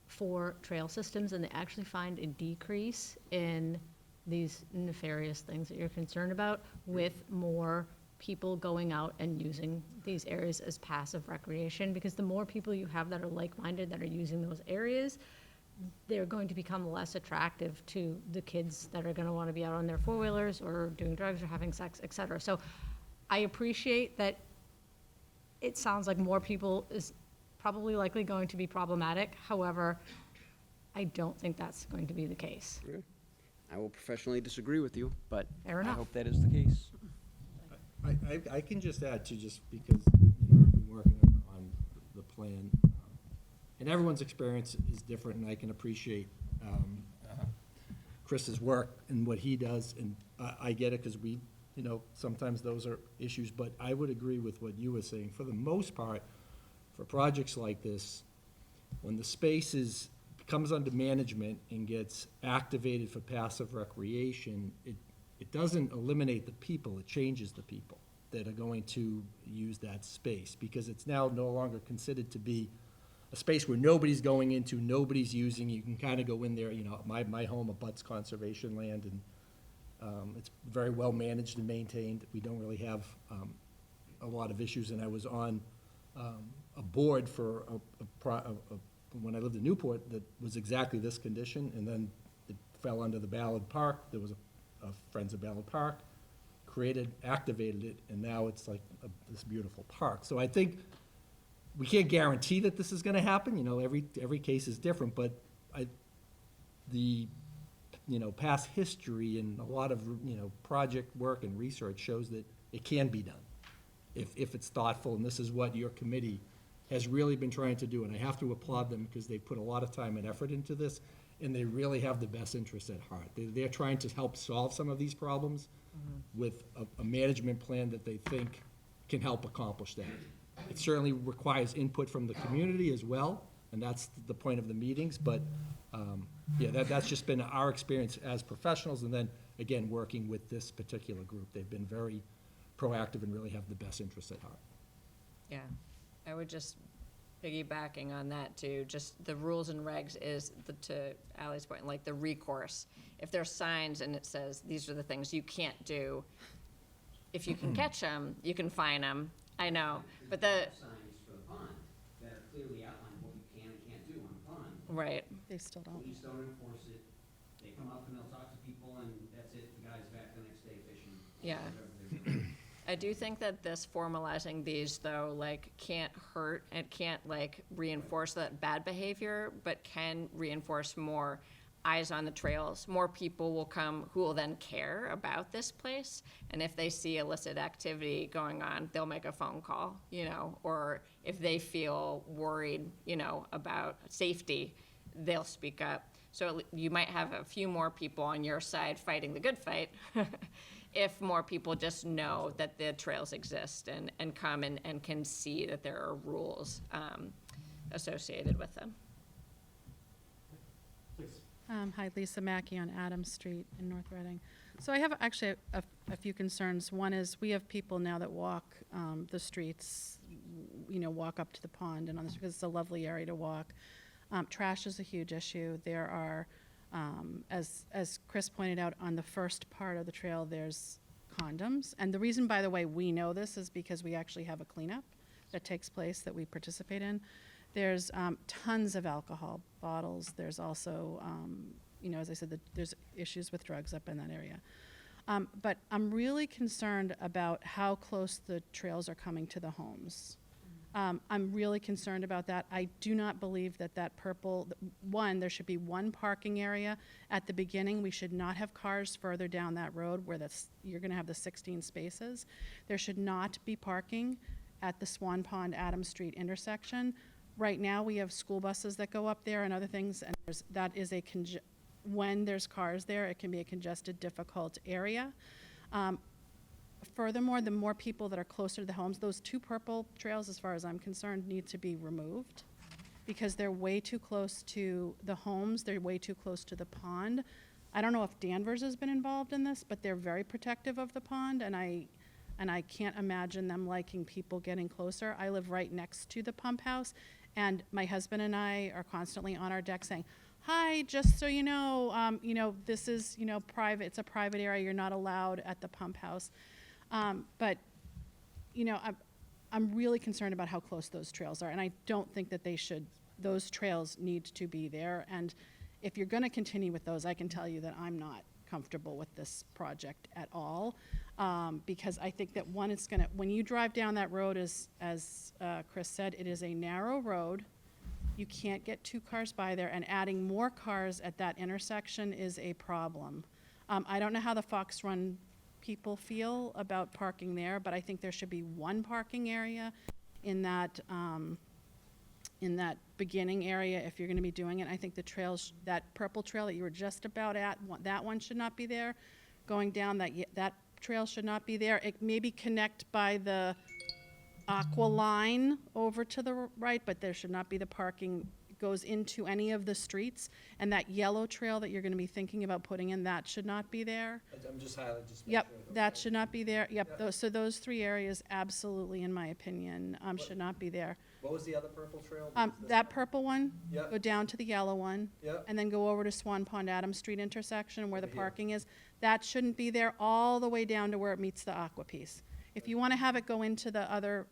for trail systems, and they actually find a decrease in these nefarious things that you're concerned about with more people going out and using these areas as passive recreation, because the more people you have that are like-minded that are using those areas, they're going to become less attractive to the kids that are gonna wanna be out on their four-wheelers or doing drugs or having sex, et cetera. So I appreciate that it sounds like more people is probably likely going to be problematic. However, I don't think that's going to be the case. I will professionally disagree with you, but Fair I enough. hope that is the case. I can just add to, just because, I've been working on the plan, and everyone's experience is different, and I can appreciate Chris's work and what he does, and I get it, because we, sometimes those are issues, but I would agree with what you were saying. For the most part, for projects like this, when the space comes under management and gets activated for passive recreation, it doesn't eliminate the people, it changes the people. that are going to use that space, because it's now no longer considered to be a space where nobody's going into, nobody's using. You can kind of go in there, you know, my home abuts conservation land, and it's very well managed and maintained. We don't really have a lot of issues, and I was on a board for when I lived in Newport that was exactly this condition, and then it fell under the Ballard Park. There was a Friends of Ballard Park, activated it, and now it's like this beautiful park. So I think we can't guarantee that this is gonna happen, you know, every case is different, but the past history and a lot of, project work and research shows that it can be done if it's thoughtful, and this is what your committee has really been trying to do, and I have to applaud them because they've put a lot of time and effort into this, and they really have the best interests at heart. They're trying to help solve some of these problems with a management plan that they think can help accomplish that. It certainly requires input from the community as well, and that's the point of the meetings, but, that's just been our experience as professionals, and then, again, working with this particular group. They've been very proactive and really have the best interests at heart. Yeah, I would just piggybacking on that too, just the rules and regs is, to Ally's point, like the recourse. If there's signs and it says, these are the things you can't do, if you can catch them, you can fine them, I know, but the, Signs for the pond that are clearly outlined what you can and can't do on the pond. right, They still don't. Police don't enforce it. They come up and they'll talk to people, and that's it. The guy's back the next day fishing. Yeah. Whatever they're doing. I do think that this formalizing these though, like, can't hurt and can't like reinforce that bad behavior, but can reinforce more eyes on the trails. More people will come who will then care about this place. And if they see illicit activity going on, they'll make a phone call, or if they feel worried, about safety, they'll speak up. So you might have a few more people on your side fighting the good fight if more people just know that the trails exist and come and can see that there are rules associated with them. Please. Hi, Lisa Mackey on Adams Street in North Reading. So I have actually a few concerns. One is we have people now that walk the streets, walk up to the pond and on this, because it's a lovely area to walk. Trash is a huge issue. There are, as Chris pointed out, on the first part of the trail, there's condoms. And the reason, by the way, we know this is because we actually have a cleanup that takes place that we participate in. There's tons of alcohol bottles. There's also, as I said, there's issues with drugs up in that area. But I'm really concerned about how close the trails are coming to the homes. I'm really concerned about that. I do not believe that purple, there should be one parking area at the beginning. We should not have cars further down that road where you're gonna have the 16 spaces. There should not be parking at the Swan Pond Adams Street intersection. Right now, we have school buses that go up there and other things, and when there's cars there, it can be a congested, difficult area. Furthermore, the more people that are closer to the homes, those two purple trails, as far as I'm concerned, need to be removed because they're way too close to the homes, they're way too close to the pond. I don't know if Danvers has been involved in this, but they're very protective of the pond, and I can't imagine them liking people getting closer. I live right next to the pump house, and my husband and I are constantly on our deck saying, hi, just so you know, this is, private, it's a private area, you're not allowed at the pump house. But I'm really concerned about how close those trails are, and I don't think that those trails need to be there. And if you're gonna continue with those, I can tell you that I'm not comfortable with this project at all. Because I think that when you drive down that road, as Chris said, it is a narrow road. You can't get two cars by there, and adding more cars at that intersection is a problem. I don't know how the Fox Run people feel about parking there, but I think there should be one parking area in that beginning area if you're gonna be doing it. I think the trails, that purple trail that you were just about at, that one should not be there. Going down that trail should not be there. It maybe connect by the aqua line over to the right, but there should not be the parking goes into any of the streets, and that yellow trail that you're gonna be thinking about putting in, that should not be there. I'm just highlighting, just make Yep, sure. that should not be there. Yep, so those 3 areas, absolutely, in my opinion, should not be there. What was the other purple trail? That purple one, Yep. go down to the yellow one. Yep. And then go over to Swan Pond Adams Street intersection where the Over here. parking is. That shouldn't be there all the way down to where it meets the aqua piece. If you want to have it go into the other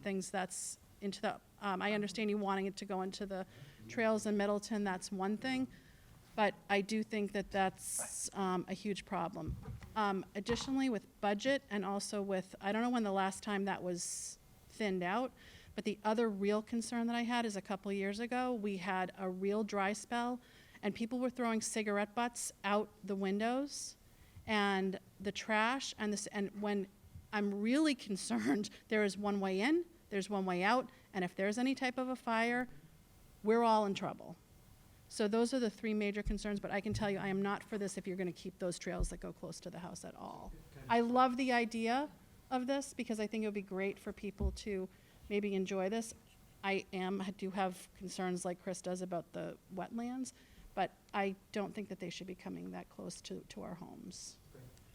things, that's into the, I understand you wanting it to go into the trails in Middleton, that's one thing. But I do think that that's a huge problem. Additionally, with budget and also with, I don't know when the last time that was thinned out, but the other real concern that I had is a couple years ago, we had a real dry spell, and people were throwing cigarette butts out the windows and the trash, and when I'm really concerned, there is one way in, there's one way out, and if there's any type of a fire, we're all in trouble. So those are the 3 major concerns, but I can tell you, I am not for this if you're gonna keep those trails that go close to the house at all. I love the idea of this, because I think it would be great for people to maybe enjoy this. I do have concerns like Chris does about the wetlands, but I don't think that they should be coming that close to our homes.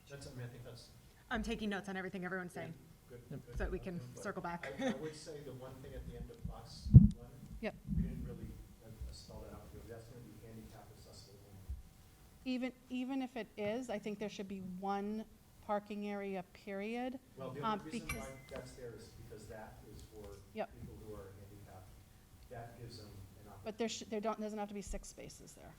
That's something I think that's I'm taking notes on everything everyone's saying, good. so that we can circle back. I would say the one thing at the end of class one. Yep. We didn't really spell that out here, that's gonna be handicap accessible only. Even if it is, I think there should be one parking area, period. Well, the only reason because- why that's there is because that is for Yep. people who are handicapped. That gives them an opportunity. But doesn't have to be 6 spaces there.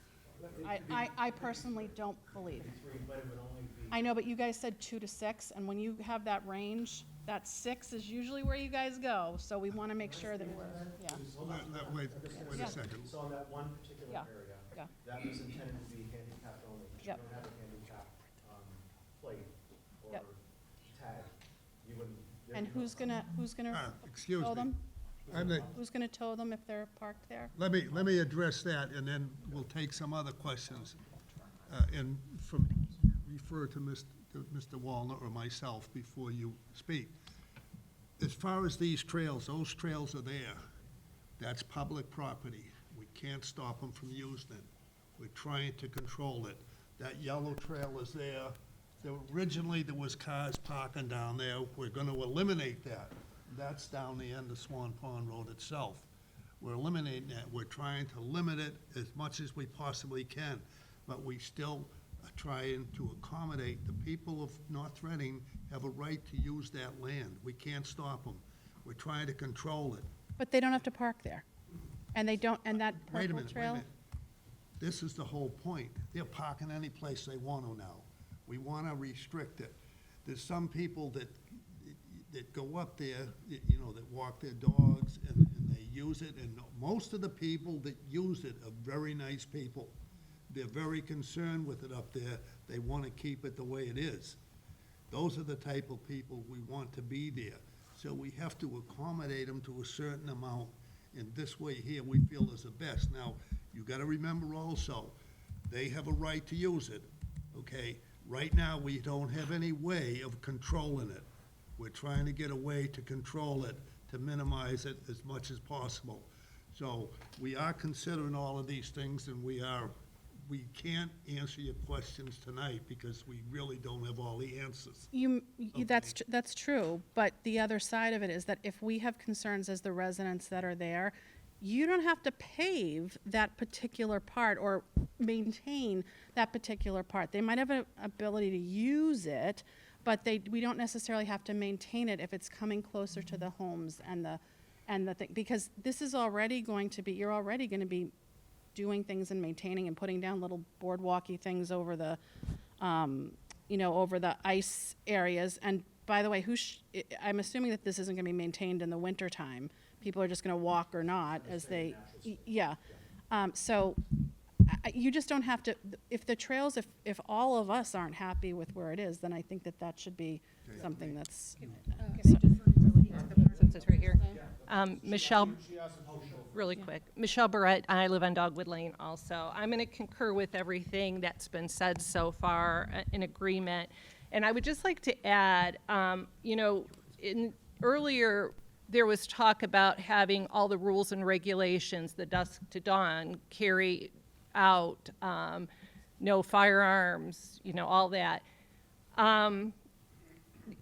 I personally don't believe. But it would only be. I know, but you guys said 2 to 6, and when you have that range, that 6 is usually where you guys go, so we want to make sure that we're, yeah. Wait Yeah. a second. So on that one particular Yeah. area, Yeah. that was intended to be handicapped only. You Yep. don't have a handicap, plate or Yep. tag. You wouldn't. there'd And be no who's gonna Excuse tow me. them? I'm the- Who's gonna tow them if they're parked there? Let me address that, and then we'll take some other questions. And refer to Mr. Wallner or myself before you speak. As far as these trails, those trails are there. That's public property. We can't stop them from using it. We're trying to control it. That yellow trail is there. Originally, there was cars parking down there. We're gonna eliminate that. That's down the end of Swan Pond Road itself. We're eliminating that. We're trying to limit it as much as we possibly can, but we still are trying to accommodate the people of North Reading have a right to use that land. We can't stop them. We're trying to control it. But they don't have to park there. And they don't, and that Wait a purple minute, wait a trail? minute. This is the whole point. They're parking any place they want to now. We want to restrict it. There's some people that go up there, that walk their dogs and they use it, and most of the people that use it are very nice people. They're very concerned with it up there. They want to keep it the way it is. Those are the type of people we want to be there. So we have to accommodate them to a certain amount, and this way here, we feel is the best. Now, you gotta remember also, they have a right to use it, okay? Right now, we don't have any way of controlling it. We're trying to get a way to control it, to minimize it as much as possible. So we are considering all of these things, and we can't answer your questions tonight because we really don't have all the answers. That's true, but the other side of it is that if we have concerns as the residents that are there, you don't have to pave that particular part or maintain that particular part. They might have an ability to use it, but we don't necessarily have to maintain it if it's coming closer to the homes and the thing, because this is already going to be, you're already gonna be doing things and maintaining and putting down little boardwalky things over the, over the ice areas. And by the way, I'm assuming that this isn't gonna be maintained in the wintertime. People are just gonna walk or not as they, yeah. So you just don't have to, if the trails, if all of us aren't happy with where it is, then I think that should be something that's. Since it's right here. Michelle, really quick. Michelle Barrett, I live on Dogwood Lane also. I'm going to concur with everything that's been said so far, in agreement. And I would just like to add, in earlier there was talk about having all the rules and regulations, the dusk to dawn, carry out, no firearms, you know, all that.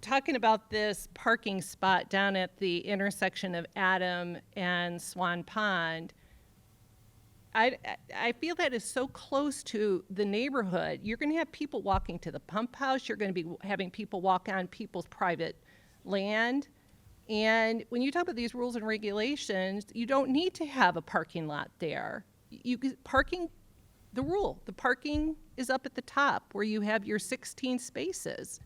Talking about this parking spot down at the intersection of Adam and Swan Pond, I feel that is so close to the neighborhood. You're going to have people walking to the pump house. You're going to be having people walk on people's private land. And when you talk about these rules and regulations, you don't need to have a parking lot there. Parking, the rule, the parking is up at the top where you have your 16 spaces.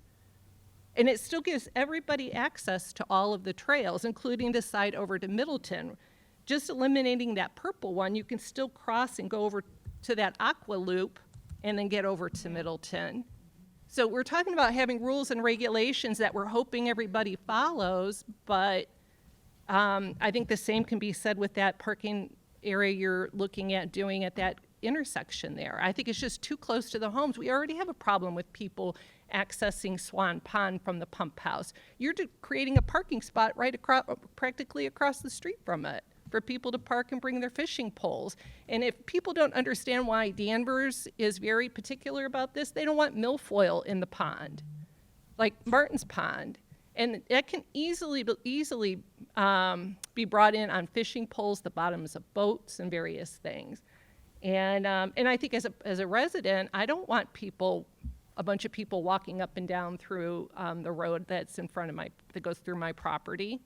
And it still gives everybody access to all of the trails, including the side over to Middleton. Just eliminating that purple one, you can still cross and go over to that aqua loop and then get over to Middleton. So we're talking about having rules and regulations that we're hoping everybody follows, but I think the same can be said with that parking area you're looking at doing at that intersection there. I think it's just too close to the homes. We already have a problem with people accessing Swan Pond from the pump house. You're creating a parking spot right across, practically across the street from it, for people to park and bring their fishing poles. And if people don't understand why Danvers is very particular about this, they don't want milfoil in the pond, like Martin's Pond. And that can easily be brought in on fishing poles, the bottoms of boats, and various things. And I think as a resident, I don't want a bunch of people walking up and down through the road that's in front of that goes through my property.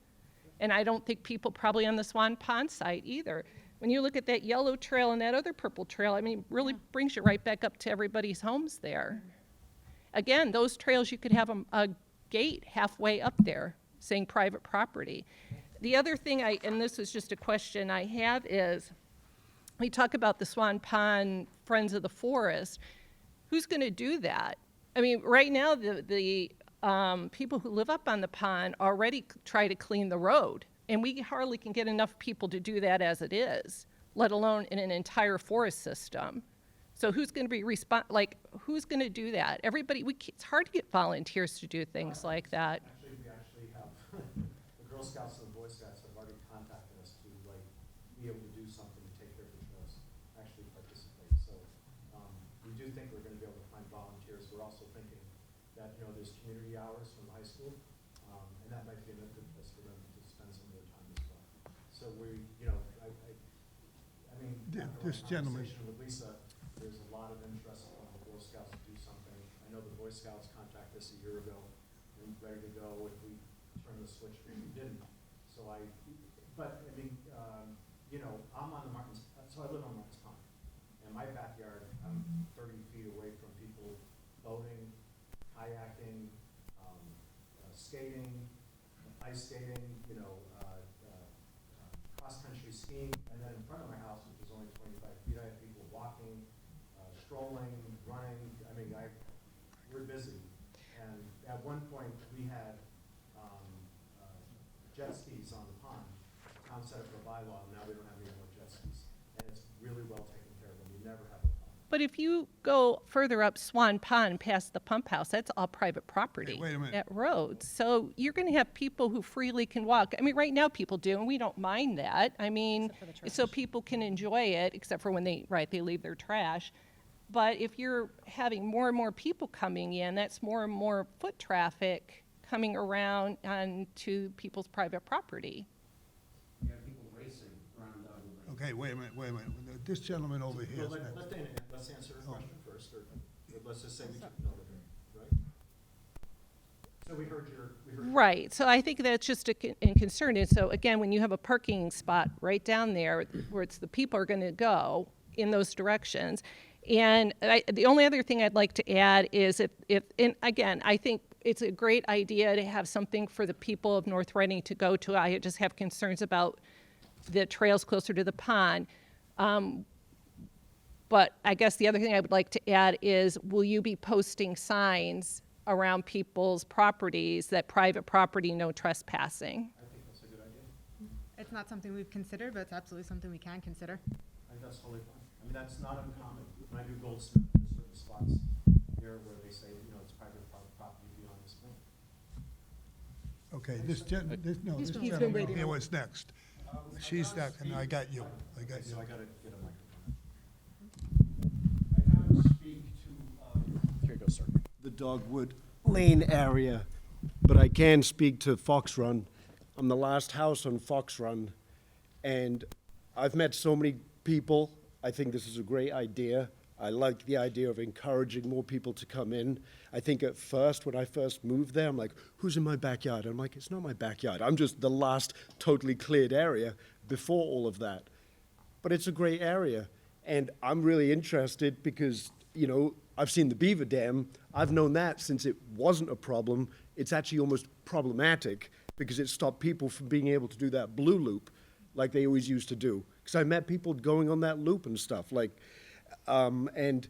And I don't think people probably on the Swan Pond site either. When you look at that yellow trail and that other purple trail, I mean, it really brings you right back up to everybody's homes there. Again, those trails, you could have a gate halfway up there saying private property. The other thing and this is just a question I have is, we talk about the Swan Pond Friends of the Forest. Who's going to do that? I mean, right now, the people who live up on the pond already try to clean the road, and we hardly can get enough people to do that as it is, let alone in an entire forest system. So who's going to be who's going to do that? Everybody, it's hard to get volunteers to do things like that. Actually, we actually have, the Girl Scouts and the Boy Scouts have already contacted us to be able to do something to take care of the trails, actually participate. So we do think we're going to be able to find volunteers. We're also thinking that, there's community hours from the high school, and that might be a good place for them to spend some of their time as well. So we, I mean, This gentleman. conversation with Lisa, there's a lot of interest from the Girl Scouts to do something. I know the Boy Scouts contacted us a year ago, and ready to go if we turn the switch, but we didn't. So I'm on the Martins, so I live on Martins Pond. In my backyard, I'm 30 feet away from people boating, kayaking, skating, ice skating, cross-country skiing, and then in front of my house, which is only 25 feet, I have people walking, strolling, running. I mean, we're busy. And at one point, we had jet skis on the pond. The town set up a bylaw, and now we don't have any more jet skis. And it's really well taken care of, and we never have a problem. But if you go further up Swan Pond past the pump house, that's all private property. Hey, wait a minute. That road. So you're going to have people who freely can walk. I mean, right now people do, and we don't mind that. I mean, so people can enjoy it, except for when they leave their trash. But if you're having more and more people coming in, that's more and more foot traffic coming around onto people's private property. You have people racing around Dogwood Lane. Okay, wait a minute. This gentleman over here. Well, is next. let's answer her question first, or let's just say we took note of it, right? So we heard your. Right, so I think that's just a concern. And so again, when you have a parking spot right down there where the people are going to go in those directions. And the only other thing I'd like to add is and again, I think it's a great idea to have something for the people of North Reading to go to. I just have concerns about the trails closer to the pond. But I guess the other thing I would like to add is, will you be posting signs around people's properties that private property, no trespassing? I think that's a good idea. It's not something we've considered, but it's absolutely something we can consider. I think that's totally fine. I mean, that's not uncommon. When I do Goldsmith, there's certain spots here where they say, it's private property beyond this point. Okay, this gentleman here was next. She's next, and I got you. I got you. Here you go, sir. The Dogwood Lane area, but I can speak to Fox Run. I'm the last house on Fox Run, and I've met so many people. I think this is a great idea. I like the idea of encouraging more people to come in. I think at first, when I first moved there, I'm like, who's in my backyard? I'm like, it's not my backyard. I'm just the last totally cleared area before all of that. But it's a great area, and I'm really interested because, you know, I've seen the beaver dam. I've known that since it wasn't a problem. It's actually almost problematic because it stopped people from being able to do that blue loop like they always used to do. Because I met people going on that loop and stuff, like, and,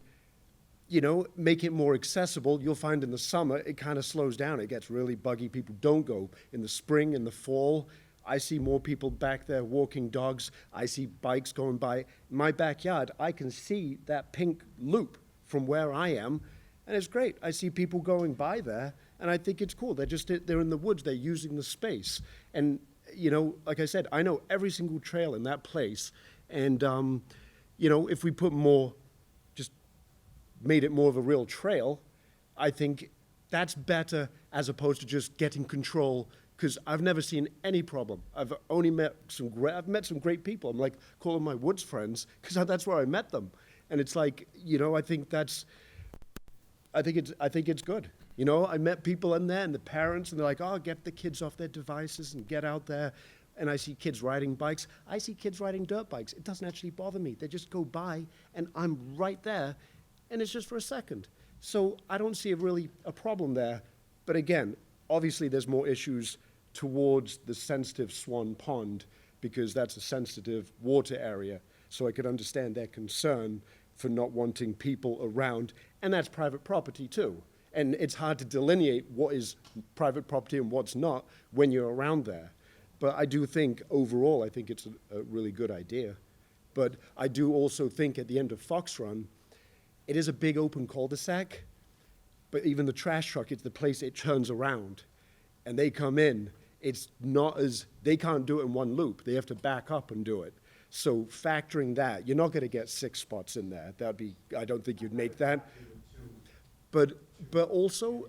you know, make it more accessible. You'll find in the summer, it kind of slows down. It gets really buggy. People don't go. In the spring, in the fall, I see more people back there walking dogs. I see bikes going by. In my backyard, I can see that pink loop from where I am, and it's great. I see people going by there, and I think it's cool. They're in the woods. They're using the space. And, you know, like I said, I know every single trail in that place. And, you know, if we put more, just made it more of a real trail, I think that's better as opposed to just getting control, because I've never seen any problem. I've met some great people. I'm like calling my woods friends because that's where I met them. And it's like, you know, I think it's good. You know, I met people in there and the parents, and they're like, oh, get the kids off their devices and get out there. And I see kids riding bikes. I see kids riding dirt bikes. It doesn't actually bother me. They just go by, and I'm right there, and it's just for a second. So I don't see a problem there. But again, obviously there's more issues towards the sensitive Swan Pond, because that's a sensitive water area. So I could understand their concern for not wanting people around, and that's private property too. And it's hard to delineate what is private property and what's not when you're around there. But I do think, overall, I think it's a really good idea. But I do also think at the end of Fox Run, it is a big open cul-de-sac, but even the trash truck, it's the place it turns around. And they come in, they can't do it in one loop. They have to back up and do it. So factoring that, you're not going to get 6 spots in there. I don't think you'd make that. But also,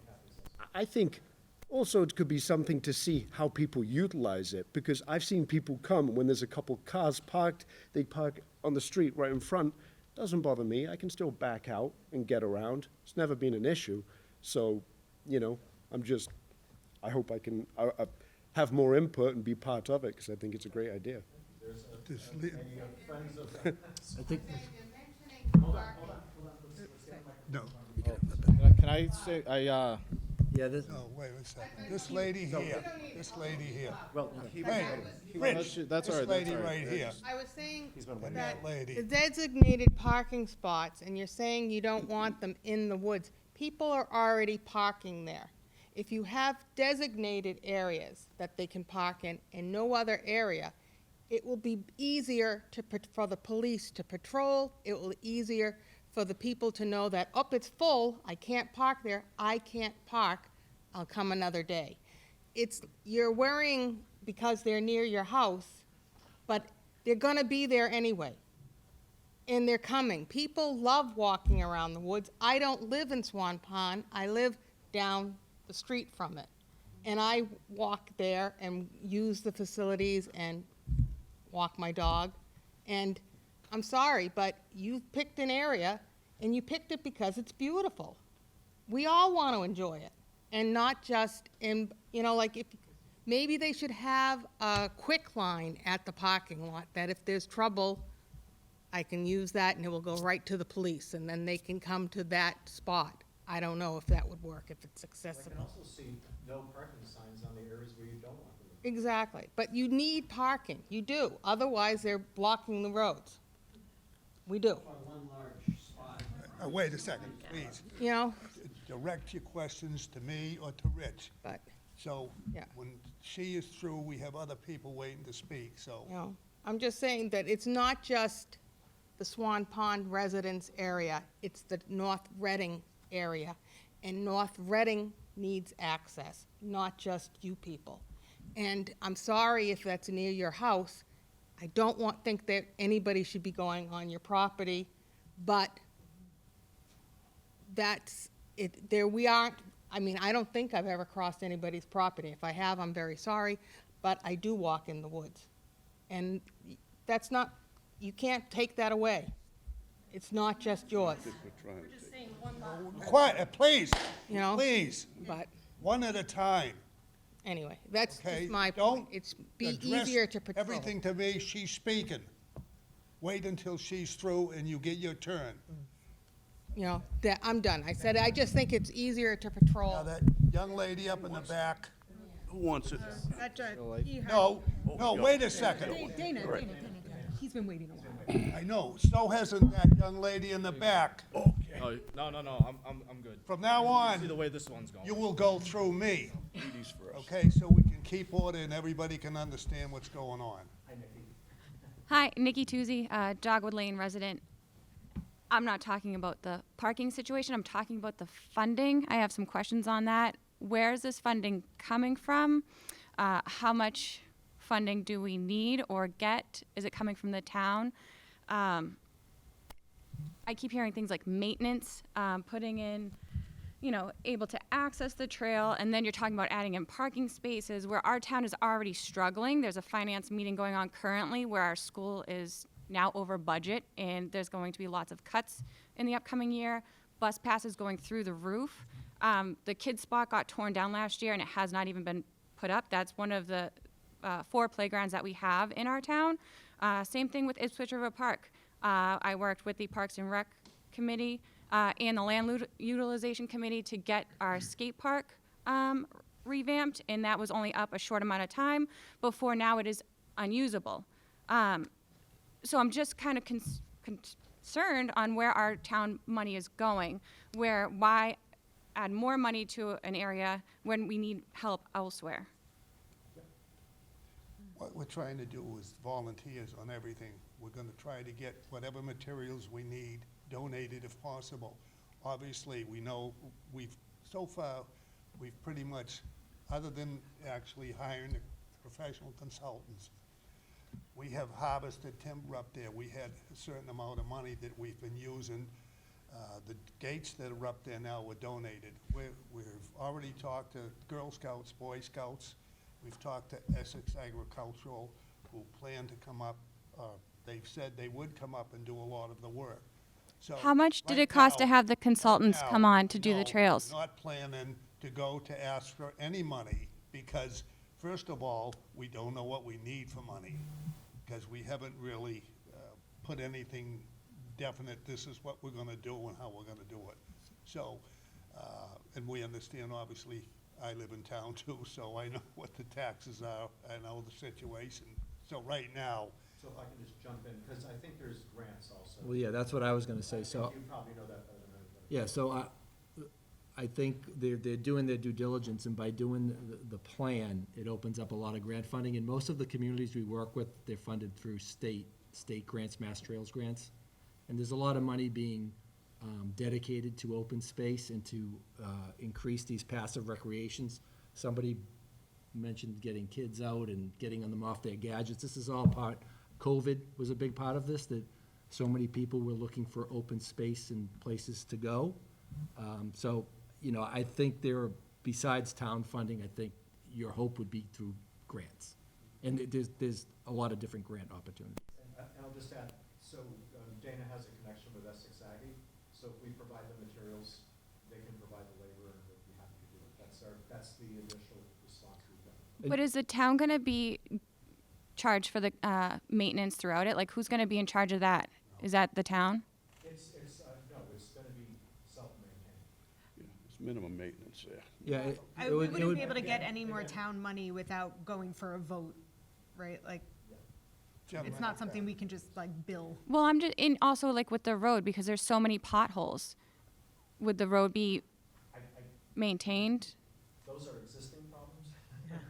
I think also it could be something to see how people utilize it, because I've seen people come when there's a couple cars parked, they park on the street right in front. Doesn't bother me. I can still back out and get around. It's never been an issue. So, you know, I hope I can have more input and be part of it, because I think it's a great idea. I think, No, Can I say, yeah, this, no, wait a second. This lady here, Well, Hey, Rich, that's all this right, lady that's all right here. I was saying And that that lady. the designated parking spots, and you're saying you don't want them in the woods, people are already parking there. If you have designated areas that they can park in and no other area, it will be easier for the police to patrol. It will be easier for the people to know that, oh, it's full, I can't park there, I can't park, I'll come another day. You're worrying because they're near your house, but they're gonna be there anyway. And they're coming. People love walking around the woods. I don't live in Swan Pond, I live down the street from it. And I walk there and use the facilities and walk my dog. And I'm sorry, but you picked an area, and you picked it because it's beautiful. We all want to enjoy it, and not just maybe they should have a quick line at the parking lot, that if there's trouble, I can use that, and it will go right to the police, and then they can come to that spot. I don't know if that would work, if it's accessible. I can also see no parking signs on the areas where you don't want them. Exactly, but you need parking, you do, otherwise they're blocking the roads. We do, One large spot. Wait a second, please. you know, Direct your questions to me or to Rich. but, So Yeah. when she is through, we have other people waiting to speak, so. you know, I'm just saying that it's not just the Swan Pond residence area, it's the North Reading area. And North Reading needs access, not just you people. And I'm sorry if that's near your house. I don't think that anybody should be going on your property, but that's, there we aren't, I mean, I don't think I've ever crossed anybody's property. If I have, I'm very sorry, but I do walk in the woods. And that's not, you can't take that away. It's not just yours, Quiet, please, you know? please, But one at a time, anyway, that's okay? just my Don't point. It's be address easier to patrol. everything to me, she's speaking. Wait until she's through and you get your turn. You know, that, I'm done. I said, I just think it's easier to patrol. Now, that young lady up in the back, Who wants it? no, wait a second. Dana, he's been waiting a while. I know, so hasn't that young lady in the back. Oh, No, I'm good. From now See the on, way this one's going. you will go through me, Ladies first. okay, so we can keep order and everybody can understand what's going on. Hi, Nikki Tuzzi, Dogwood Lane resident. I'm not talking about the parking situation, I'm talking about the funding. I have some questions on that. Where is this funding coming from? How much funding do we need or get? Is it coming from the town? I keep hearing things like maintenance, putting in, you know, able to access the trail, and then you're talking about adding in parking spaces where our town is already struggling. There's a finance meeting going on currently where our school is now over budget, and there's going to be lots of cuts in the upcoming year. Bus passes going through the roof. The kids spot got torn down last year, and it has not even been put up. That's one of the 4 playgrounds that we have in our town. Same thing with Ipswich River Park. I worked with the Parks and Rec Committee and the Land Utilization Committee to get our skate park revamped, and that was only up a short amount of time before now it is unusable. So I'm just kind of concerned on where our town money is going, why add more money to an area when we need help elsewhere. What we're trying to do is volunteers on everything. We're gonna try to get whatever materials we need donated if possible. Obviously, we know so far, we've pretty much, other than actually hiring the professional consultants, we have harvested timber up there. We had a certain amount of money that we've been using. The gates that are up there now were donated. We've already talked to Girl Scouts, Boy Scouts. We've talked to Essex Agricultural, who plan to come up. They've said they would come up and do a lot of the work. So How much did right it cost now- to have the consultants right come now, on to do the no, trails? we're not planning to go to ask for any money because, first of all, we don't know what we need for money because we haven't really put anything definite, this is what we're gonna do and how we're gonna do it. So, and we understand, obviously, I live in town too, so I know what the taxes are, I know the situation. So right now, So if I can just jump in, because I think there's grants also. Well, yeah, that's what I was gonna say, so. You probably know that better than anybody. Yeah, so I think they're doing their due diligence, and by doing the plan, it opens up a lot of grant funding. And most of the communities we work with, they're funded through state grants, Mass Trails grants. And there's a lot of money being dedicated to open space and to increase these passive recreations. Somebody mentioned getting kids out and getting them off their gadgets. This is all part, COVID was a big part of this, that so many people were looking for open space and places to go. So, you know, I think besides town funding, I think your hope would be through grants. And there's a lot of different grant opportunities. And I'll just add, so Dana has a connection with Essex Aggie, so if we provide the materials, they can provide the labor, and we'll be happy to do it. That's the initial response we've got. But is the town gonna be charged for the maintenance throughout it? Like, who's gonna be in charge of that? Is that the town? No, it's gonna be self-maintained. It's minimum maintenance there. Yeah. We wouldn't be able to get any more town money without going for a vote, right? Like, it's not something we can just like bill. Well, I'm just, and also like with the road, because there's so many potholes. Would the road be maintained? Those are existing problems.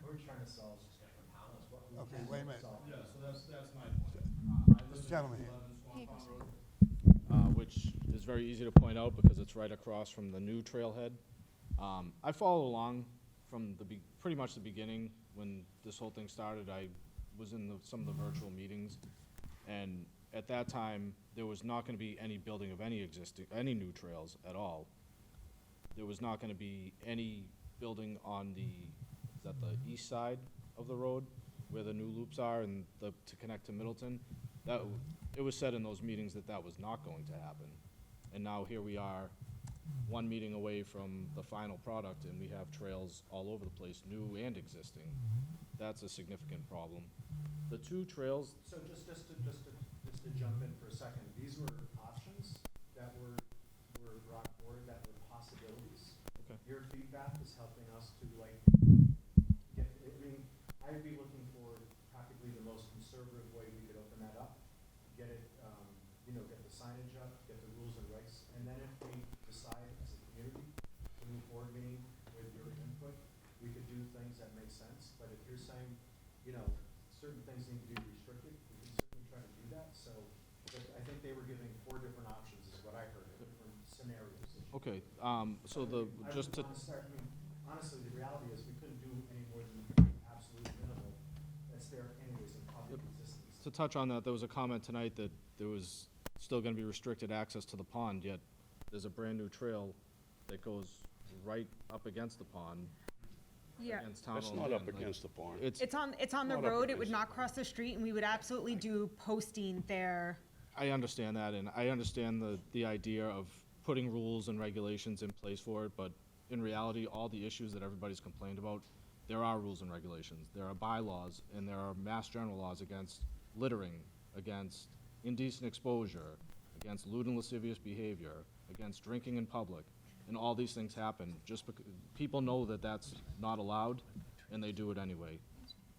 We're trying to solve. okay, wait a minute. Yeah, so that's my point. I live Gentlemen at here. 211 Swan Pond Road, which is very easy to point out because it's right across from the new trailhead. I follow along from pretty much the beginning, when this whole thing started, I was in some of the virtual meetings, and at that time, there was not gonna be any building of any new trails at all. There was not gonna be any building on is that the east side of the road, where the new loops are and to connect to Middleton? It was said in those meetings that was not going to happen. And now here we are, one meeting away from the final product, and we have trails all over the place, new and existing. That's a significant problem. The two trails, So just to jump in for a second, these were options that were brought forward, that were possibilities. Okay. Your feedback is helping us to I'd be looking for practically the most conservative way we could open that up, get it, get the signage up, get the rules and regs, and then if we decide as a community to move forward, meeting with your input, we could do things that make sense, but if you're saying, certain things need to be restricted, we can certainly try to do that, so, but I think they were giving 4 different options, is what I heard, different scenarios. okay, Honestly, the reality is we couldn't do any more than absolute minimal that's there anyways in public existence. to touch on that, there was a comment tonight that there was still gonna be restricted access to the pond, yet there's a brand-new trail that goes right up against the pond, Yeah. against town. That's not up against the pond. It's on the Not up road, it would against not cross the street, and we would absolutely do posting there. I understand that, and I understand the idea of putting rules and regulations in place for it, but in reality, all the issues that everybody's complained about, there are rules and regulations, there are bylaws, and there are mass general laws against littering, against indecent exposure, against lewd and lascivious behavior, against drinking in public, and all these things happen just because people know that that's not allowed, and they do it anyway.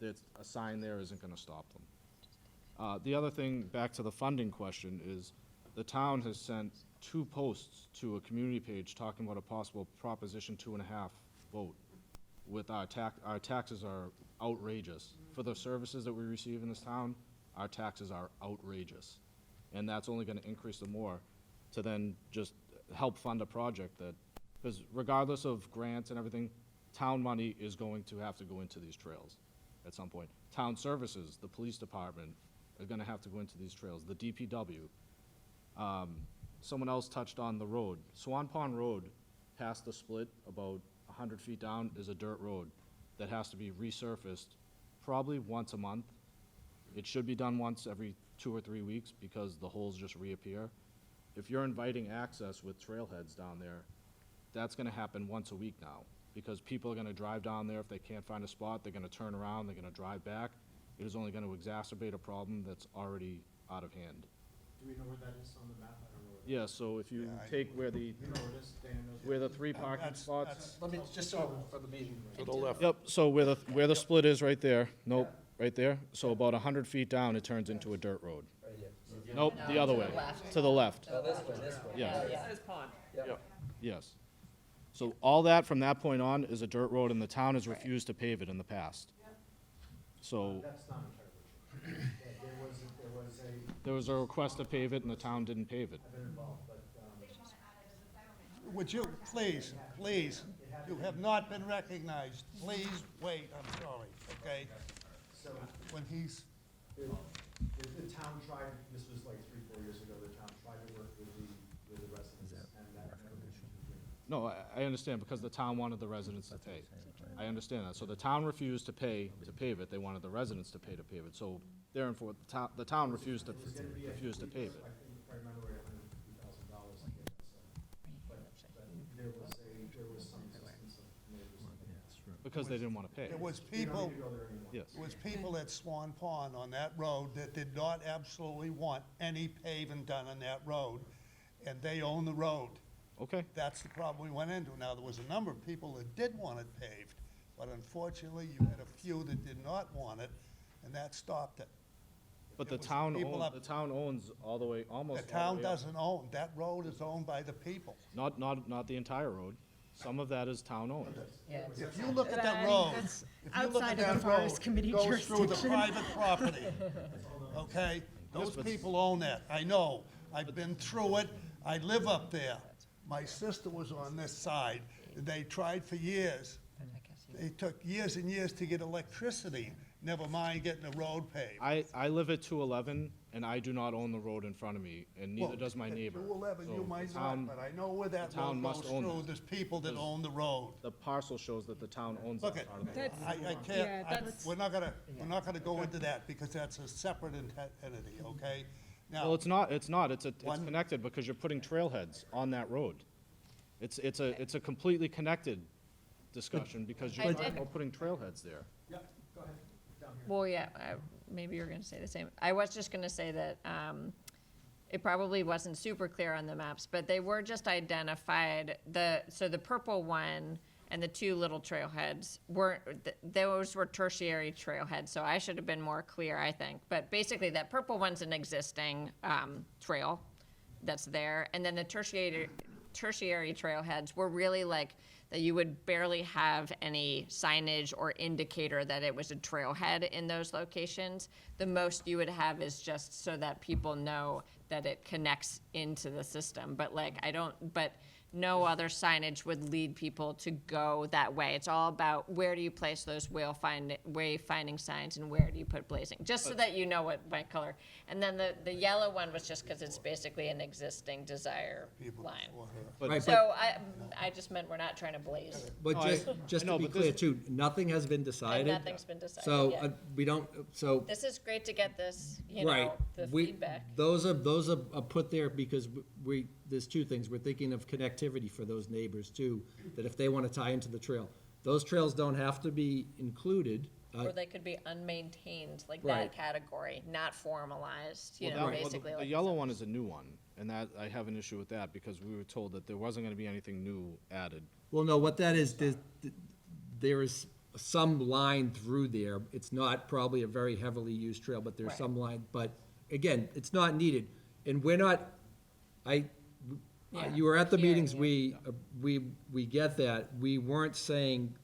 A sign there isn't gonna stop them. The other thing, back to the funding question, is the town has sent 2 posts to a community page talking about a possible Proposition 2.5 vote. With our taxes are outrageous. For the services that we receive in this town, our taxes are outrageous. And that's only gonna increase them more to then just help fund a project because regardless of grants and everything, town money is going to have to go into these trails at some point. Town services, the police department, are gonna have to go into these trails, the DPW. Someone else touched on the road. Swan Pond Road, past the split, about 100 feet down, is a dirt road that has to be resurfaced probably once a month. It should be done once every 2 or 3 weeks because the holes just reappear. If you're inviting access with trailheads down there, that's gonna happen once a week now, because people are gonna drive down there. If they can't find a spot, they're gonna turn around, they're gonna drive back. It is only gonna exacerbate a problem that's already out of hand. Do we know where that is on the map? I don't know where that Yeah, so if you Yeah, take where the, is. You know where it is? Dana knows where where the 3 parking spots. Let me, just so for the meeting. To the left. Yep, so where the split is right there, nope, right there. So about 100 feet down, it turns into a dirt road. Right here. Nope, the other way, to the left. Oh, this way. Yeah. This pond. Yep. Yes. So all that from that point on is a dirt road, and the town has refused to pave it in the past. So That's not entirely true. There was there was a request to pave it, and the town didn't pave it. I've been involved, but, Would you, please, you have not been recognized. Please, wait, I'm sorry, okay? so, When he's, the town tried, this was like 3-4 years ago, the town tried to work with the residents, and that never been completed. No, I understand, because the town wanted the residents to pay. I understand that. So the town refused to pay to pave it, they wanted the residents to pay to pave it. So therefore, the town refused to pave it. I think, if I remember right, $150,000 to get that, so, but there was some resistance of neighbors. Because they didn't want to pay. there was You don't people, need to go there anymore. Yes. there was people at Swan Pond on that road that did not absolutely want any paving done on that road, and they own the road. Okay. That's the problem we went into. Now, there was a number of people that did want it paved, but unfortunately, you had a few that did not want it, and that stopped it. But It the was town people up- the town owns all the way, The almost all the town way up. doesn't own, that road is owned by the people. Not the entire road. Some of that is town owned. If you look at that road, That's if you look at outside of the that Forest road, Committee it goes through the jurisdiction. private property, okay? Those but- people own that, I know, I've been through it, I live up there. My sister was on this side, and they tried for years It took years and years to get electricity, never mind getting the road paved. I live at 211, and I do not own the road in front of me, and neither Well, does my at neighbor. 211, you So might the not, town- but I know where that the town road must goes own through, that. there's people that Because own the road. The parcel shows that the town owns Look that at, part of the road. I can't, we're not gonna go into that, because that's a separate entity, okay? Well, Now, it's not, it's One- connected because you're putting trailheads on that road. It's a completely connected discussion because I you're did- putting trailheads there. Well, yeah, maybe you were gonna say the same. I was just gonna say that, it probably wasn't super clear on the maps, but they were just identified, so the purple one and the two little trailheads those were tertiary trailheads, so I should have been more clear, I think. But basically, that purple one's an existing, trail that's there, and then the tertiary trailheads were really like, that you would barely have any signage or indicator that it was a trailhead in those locations. The most you would have is just so that people know that it connects into the system. But but no other signage would lead people to go that way. It's all about where do you place those wayfinding signs and where do you put blazing, just so that you know what by color. And then the yellow one was just because it's basically an existing desire line. Right, So I just meant we're not trying to blaze. But No, just I to know, be but clear this- too, nothing has been decided. nothing's been decided So, yet. we don't, so. This is great to get this, Right. the We- feedback. Those are put there because there's two things. We're thinking of connectivity for those neighbors too, that if they want to tie into the trail. Those trails don't have to be included. Or they could be unmaintained, like Right. that category, not formalized, Well, that- well, basically the like. yellow one is a new one, and that, I have an issue with that because we were told that there wasn't gonna be anything new added. Well, no, what that is, there is some line through there. It's not probably a very heavily used trail, but there's Right. some line. But again, it's not needed. And we're not, Yeah, you were at the hearing meetings, you. we get that. We weren't saying,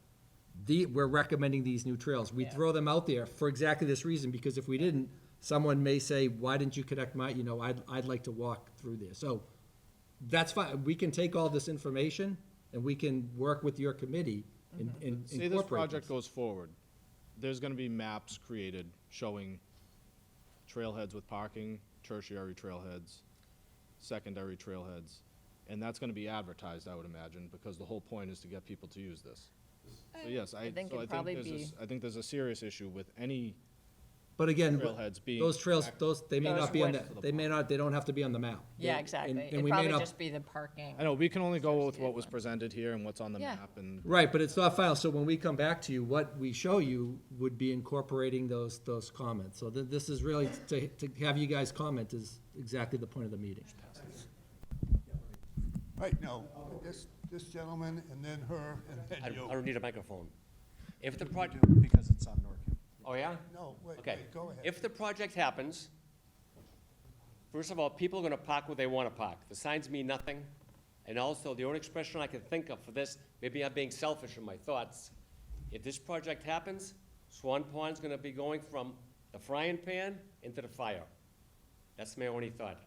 we're recommending these new trails. We Yeah. throw them out there for exactly this reason, because if we didn't, someone may say, why didn't you connect I'd like to walk through there. So that's fine. We can take all this information and we can work with your committee and Say this incorporate project this. goes forward, there's gonna be maps created showing trailheads with parking, tertiary trailheads, secondary trailheads, and that's gonna be advertised, I would imagine, because the whole point is to get people to use this. So yes, I think it'd probably be. I think there's a serious issue with any But again, trailheads being. those trails, they may Those not be on with- they don't have to be on the map. Yeah, They- exactly. and It'd we may probably not- just be the parking. I know, we can only go with what was presented here and what's on the Yeah. map, and Right, but it's not final, so when we come back to you, what we show you would be incorporating those comments. So this is really, to have you guys comment is exactly the point of the meeting. right, now, this gentleman, and then her, and then you. I don't need a microphone. If the We project, do, because it's on NORCAM. oh yeah? No, wait, Okay. go ahead. If the project happens, first of all, people are gonna park where they wanna park. The signs mean nothing. And also, the only expression I can think of for this, maybe I'm being selfish in my thoughts, if this project happens, Swan Pond's gonna be going from the frying pan into the fire. That's my only thought.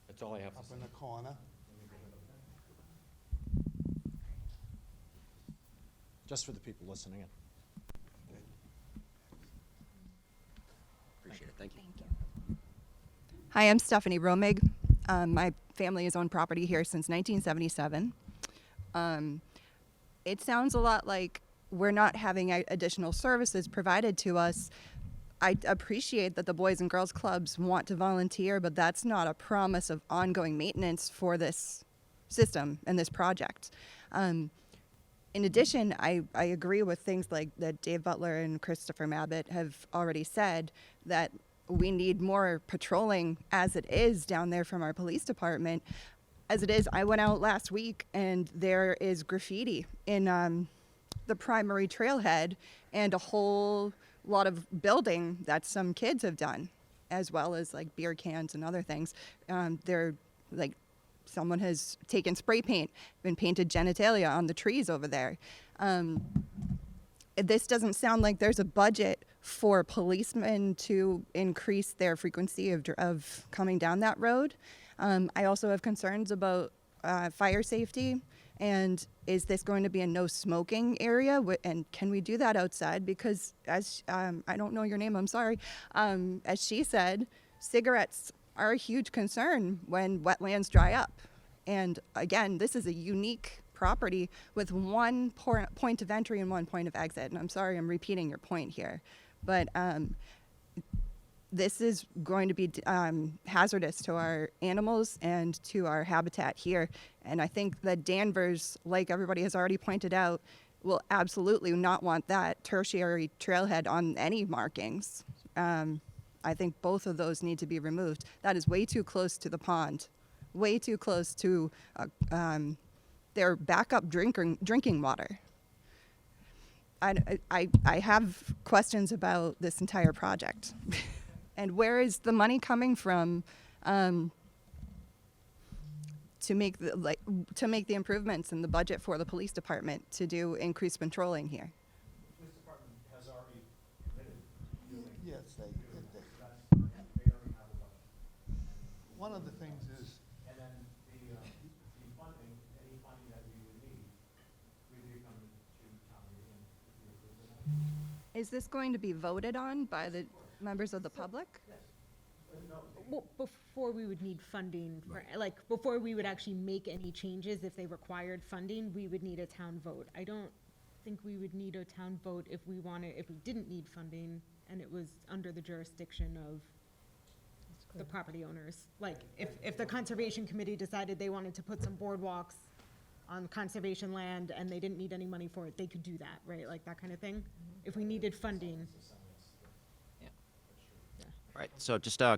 That's all I have to Up say. in the corner. Just for the people listening in. Appreciate it, thank you. Hi, I'm Stephanie Romig. My family has owned property here since 1977. It sounds a lot like we're not having additional services provided to us. I appreciate that the Boys and Girls Clubs want to volunteer, but that's not a promise of ongoing maintenance for this system and this project. In addition, I agree with things like that Dave Butler and Christopher Mabbitt have already said, that we need more patrolling as it is down there from our police department. As it is, I went out last week and there is graffiti in the primary trailhead and a whole lot of building that some kids have done, as well as like beer cans and other things. They're like, someone has taken spray paint and painted genitalia on the trees over there. This doesn't sound like there's a budget for policemen to increase their frequency of coming down that road. I also have concerns about fire safety. And is this going to be a no smoking area? And can we do that outside? Because as, I don't know your name, I'm sorry. As she said, cigarettes are a huge concern when wetlands dry up. And again, this is a unique property with one point of entry and one point of exit. And I'm sorry, I'm repeating your point here. But this is going to be hazardous to our animals and to our habitat here. And I think that Danvers, like everybody has already pointed out, will absolutely not want that tertiary trailhead on any markings. I think both of those need to be removed. That is way too close to the pond, way too close to their backup drinking water. I have questions about this entire project. And where is the money coming from to make the improvements in the budget for the police department to do increased patrolling here? The police department has already committed doing. Yes, they They already have a budget. One of the things is, And then the funding, any funding that we would need, we'd be coming to town meeting if we approve it. Is this going to be voted on by the members of the public? Well, before we would need funding, like, before we would actually make any changes, if they required funding, we would need a town vote. I don't think we would need a town vote if we didn't need funding and it was under the jurisdiction of the property owners. Like, if the Conservation Committee decided they wanted to put some boardwalks on conservation land and they didn't need any money for it, they could do that, right? Like, that kind of thing? If we needed funding. Right, so just a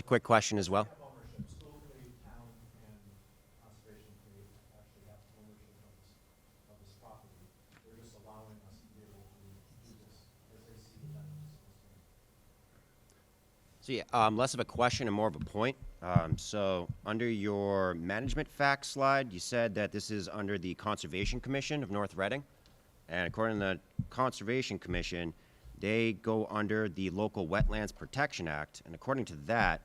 quick question as well. Ownership, Schoolcommittee, town, and conservation committee actually have ownership of this property. They're just allowing us to be able to do this as they see the benefits of this. So yeah, less of a question and more of a point. So under your management facts slide, you said that this is under the Conservation Commission of North Reading. And according to the Conservation Commission, they go under the Local Wetlands Protection Act. And according to that,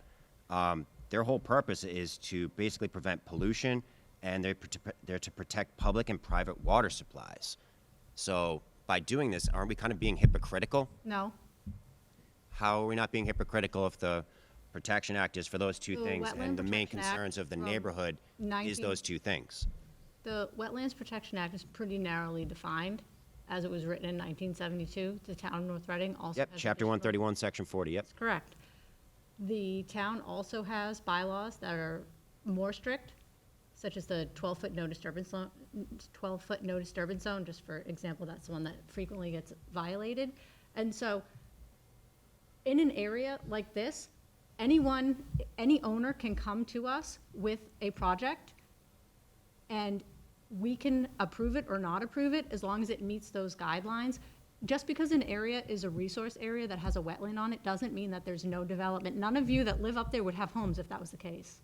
their whole purpose is to basically prevent pollution, and they're to protect public and private water supplies. So by doing this, aren't we kind of being hypocritical? No. How are we not being hypocritical if the Protection Act is for those two The things, Wetland and the main Protection Act concerns of the from neighborhood is 19 those two things? The Wetlands Protection Act is pretty narrowly defined, as it was written in 1972. The town of North Reading also Yep, has Chapter additional- 131, Section 40, yep. That's correct. The town also has bylaws that are more strict, such as the 12-foot no disturbance zone, 12-foot no disturbance zone, just for example, that's the one that frequently gets violated. And so, in an area like this, any owner can come to us with a project, and we can approve it or not approve it as long as it meets those guidelines. Just because an area is a resource area that has a wetland on it doesn't mean that there's no development. None of you that live up there would have homes if that was the case.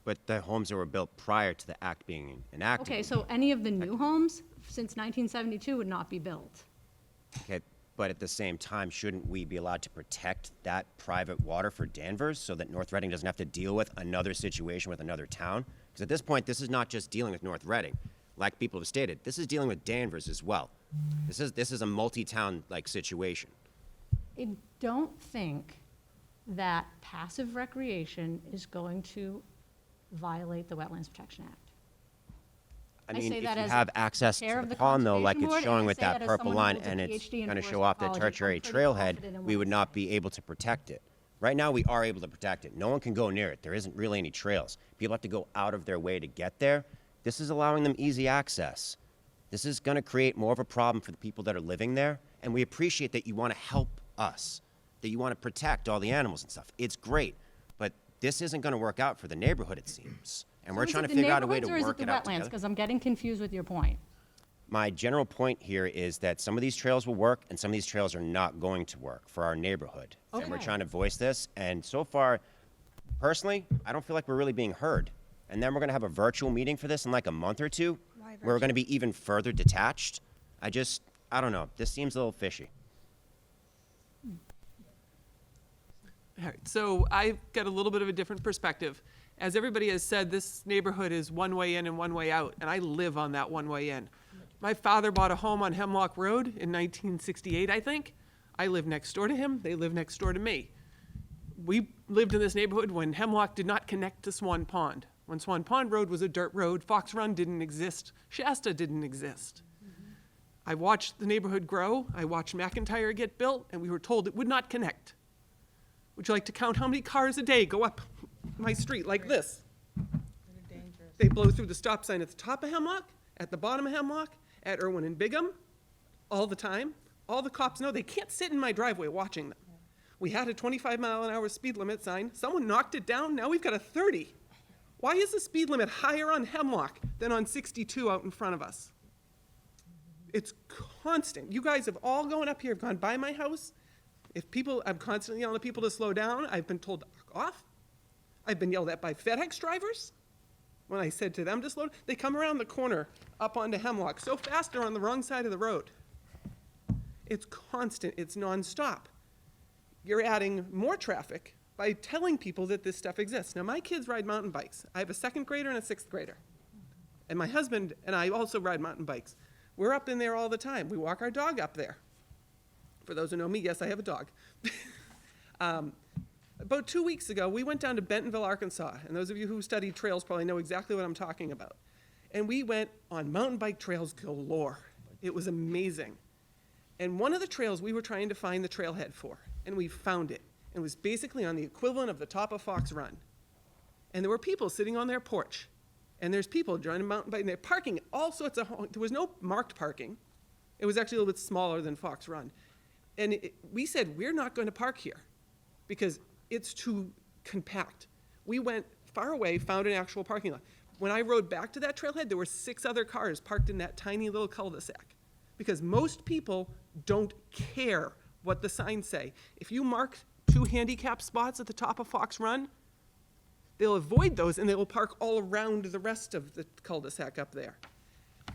But the homes that were built prior to the act being enacted. Okay, so any of the new homes since 1972 would not be built. Okay, but at the same time, shouldn't we be allowed to protect that private water for Danvers so that North Reading doesn't have to deal with another situation with another town? Because at this point, this is not just dealing with North Reading. Like people have stated, this is dealing with Danvers as well. This is a multi-town like situation. I don't think that passive recreation is going to violate the Wetlands Protection Act. I mean, say if that you as have access chair to of the the pond though, like Conservation it's Board, showing and with say that that as purple someone who line, holds a and it's PhD in gonna forest show off the ecology, I'm tertiary pretty trailhead, confident in we what would I'm not saying. be able to protect it. Right now, we are able to protect it. No one can go near it. There isn't really any trails. People have to go out of their way to get there. This is allowing them easy access. This is gonna create more of a problem for the people that are living there, and we appreciate that you wanna help us, that you wanna protect all the animals and stuff. It's great, but this isn't gonna work out for the neighborhood, it seems. And we're trying to figure out a way to work it out together. Because I'm getting confused with your point. My general point here is that some of these trails will work and some of these trails are not going to work for our neighborhood. And we're Okay. trying to voice this, and so far, personally, I don't feel like we're really being heard. And then we're gonna have a virtual meeting for this in like a month or two, where we're gonna be even further detached. I don't know, this seems a little fishy. All right, so I've got a little bit of a different perspective. As everybody has said, this neighborhood is one way in and one way out, and I live on that one way in. My father bought a home on Hemlock Road in 1968, I think. I live next door to him. They live next door to me. We lived in this neighborhood when Hemlock did not connect to Swan Pond. When Swan Pond Road was a dirt road, Fox Run didn't exist, Shasta didn't exist. I watched the neighborhood grow. I watched McIntyre get built, and we were told it would not connect. Would you like to count how many cars a day go up my street like this? They blow through the stop sign at the top of Hemlock, at the bottom of Hemlock, at Irwin and Bigham, all the time. All the cops know they can't sit in my driveway watching them. We had a 25-mile-an-hour speed limit sign. Someone knocked it down. Now we've got a 30. Why is the speed limit higher on Hemlock than on 62 out in front of us? It's constant. You guys have all gone up here, have gone by my house. I'm constantly yelling at people to slow down. I've been told to back off. I've been yelled at by FedEx drivers. When I said to them to slow down, they come around the corner up onto Hemlock so fast they're on the wrong side of the road. It's constant. It's nonstop. You're adding more traffic by telling people that this stuff exists. Now, my kids ride mountain bikes. I have a 2nd grader and a 6th grader. And my husband and I also ride mountain bikes. We're up in there all the time. We walk our dog up there. For those who know me, yes, I have a dog. About 2 weeks ago, we went down to Bentonville, Arkansas. And those of you who study trails probably know exactly what I'm talking about. And we went on mountain bike trails galore. It was amazing. And one of the trails we were trying to find the trailhead for, and we found it. It was basically on the equivalent of the top of Fox Run. And there were people sitting on their porch. And there's people driving a mountain bike, and they're parking all sorts of, there was no marked parking. It was actually a little bit smaller than Fox Run. And we said, we're not going to park here because it's too compact. We went far away, found an actual parking lot. When I rode back to that trailhead, there were 6 other cars parked in that tiny little cul-de-sac because most people don't care what the signs say. If you mark 2 handicap spots at the top of Fox Run, they'll avoid those and they will park all around the rest of the cul-de-sac up there.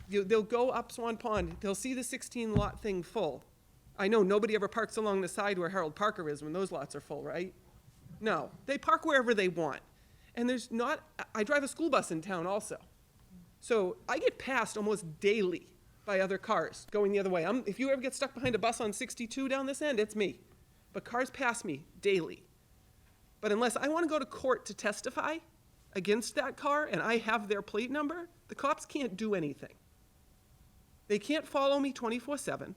They'll go up Swan Pond, they'll see the 16-lot thing full. I know nobody ever parks along the side where Harold Parker is when those lots are full, right? No, they park wherever they want. And I drive a school bus in town also. So I get passed almost daily by other cars going the other way. If you ever get stuck behind a bus on 62 down this end, it's me. But cars pass me daily. But unless I want to go to court to testify against that car and I have their plate number, the cops can't do anything. They can't follow me 24/7.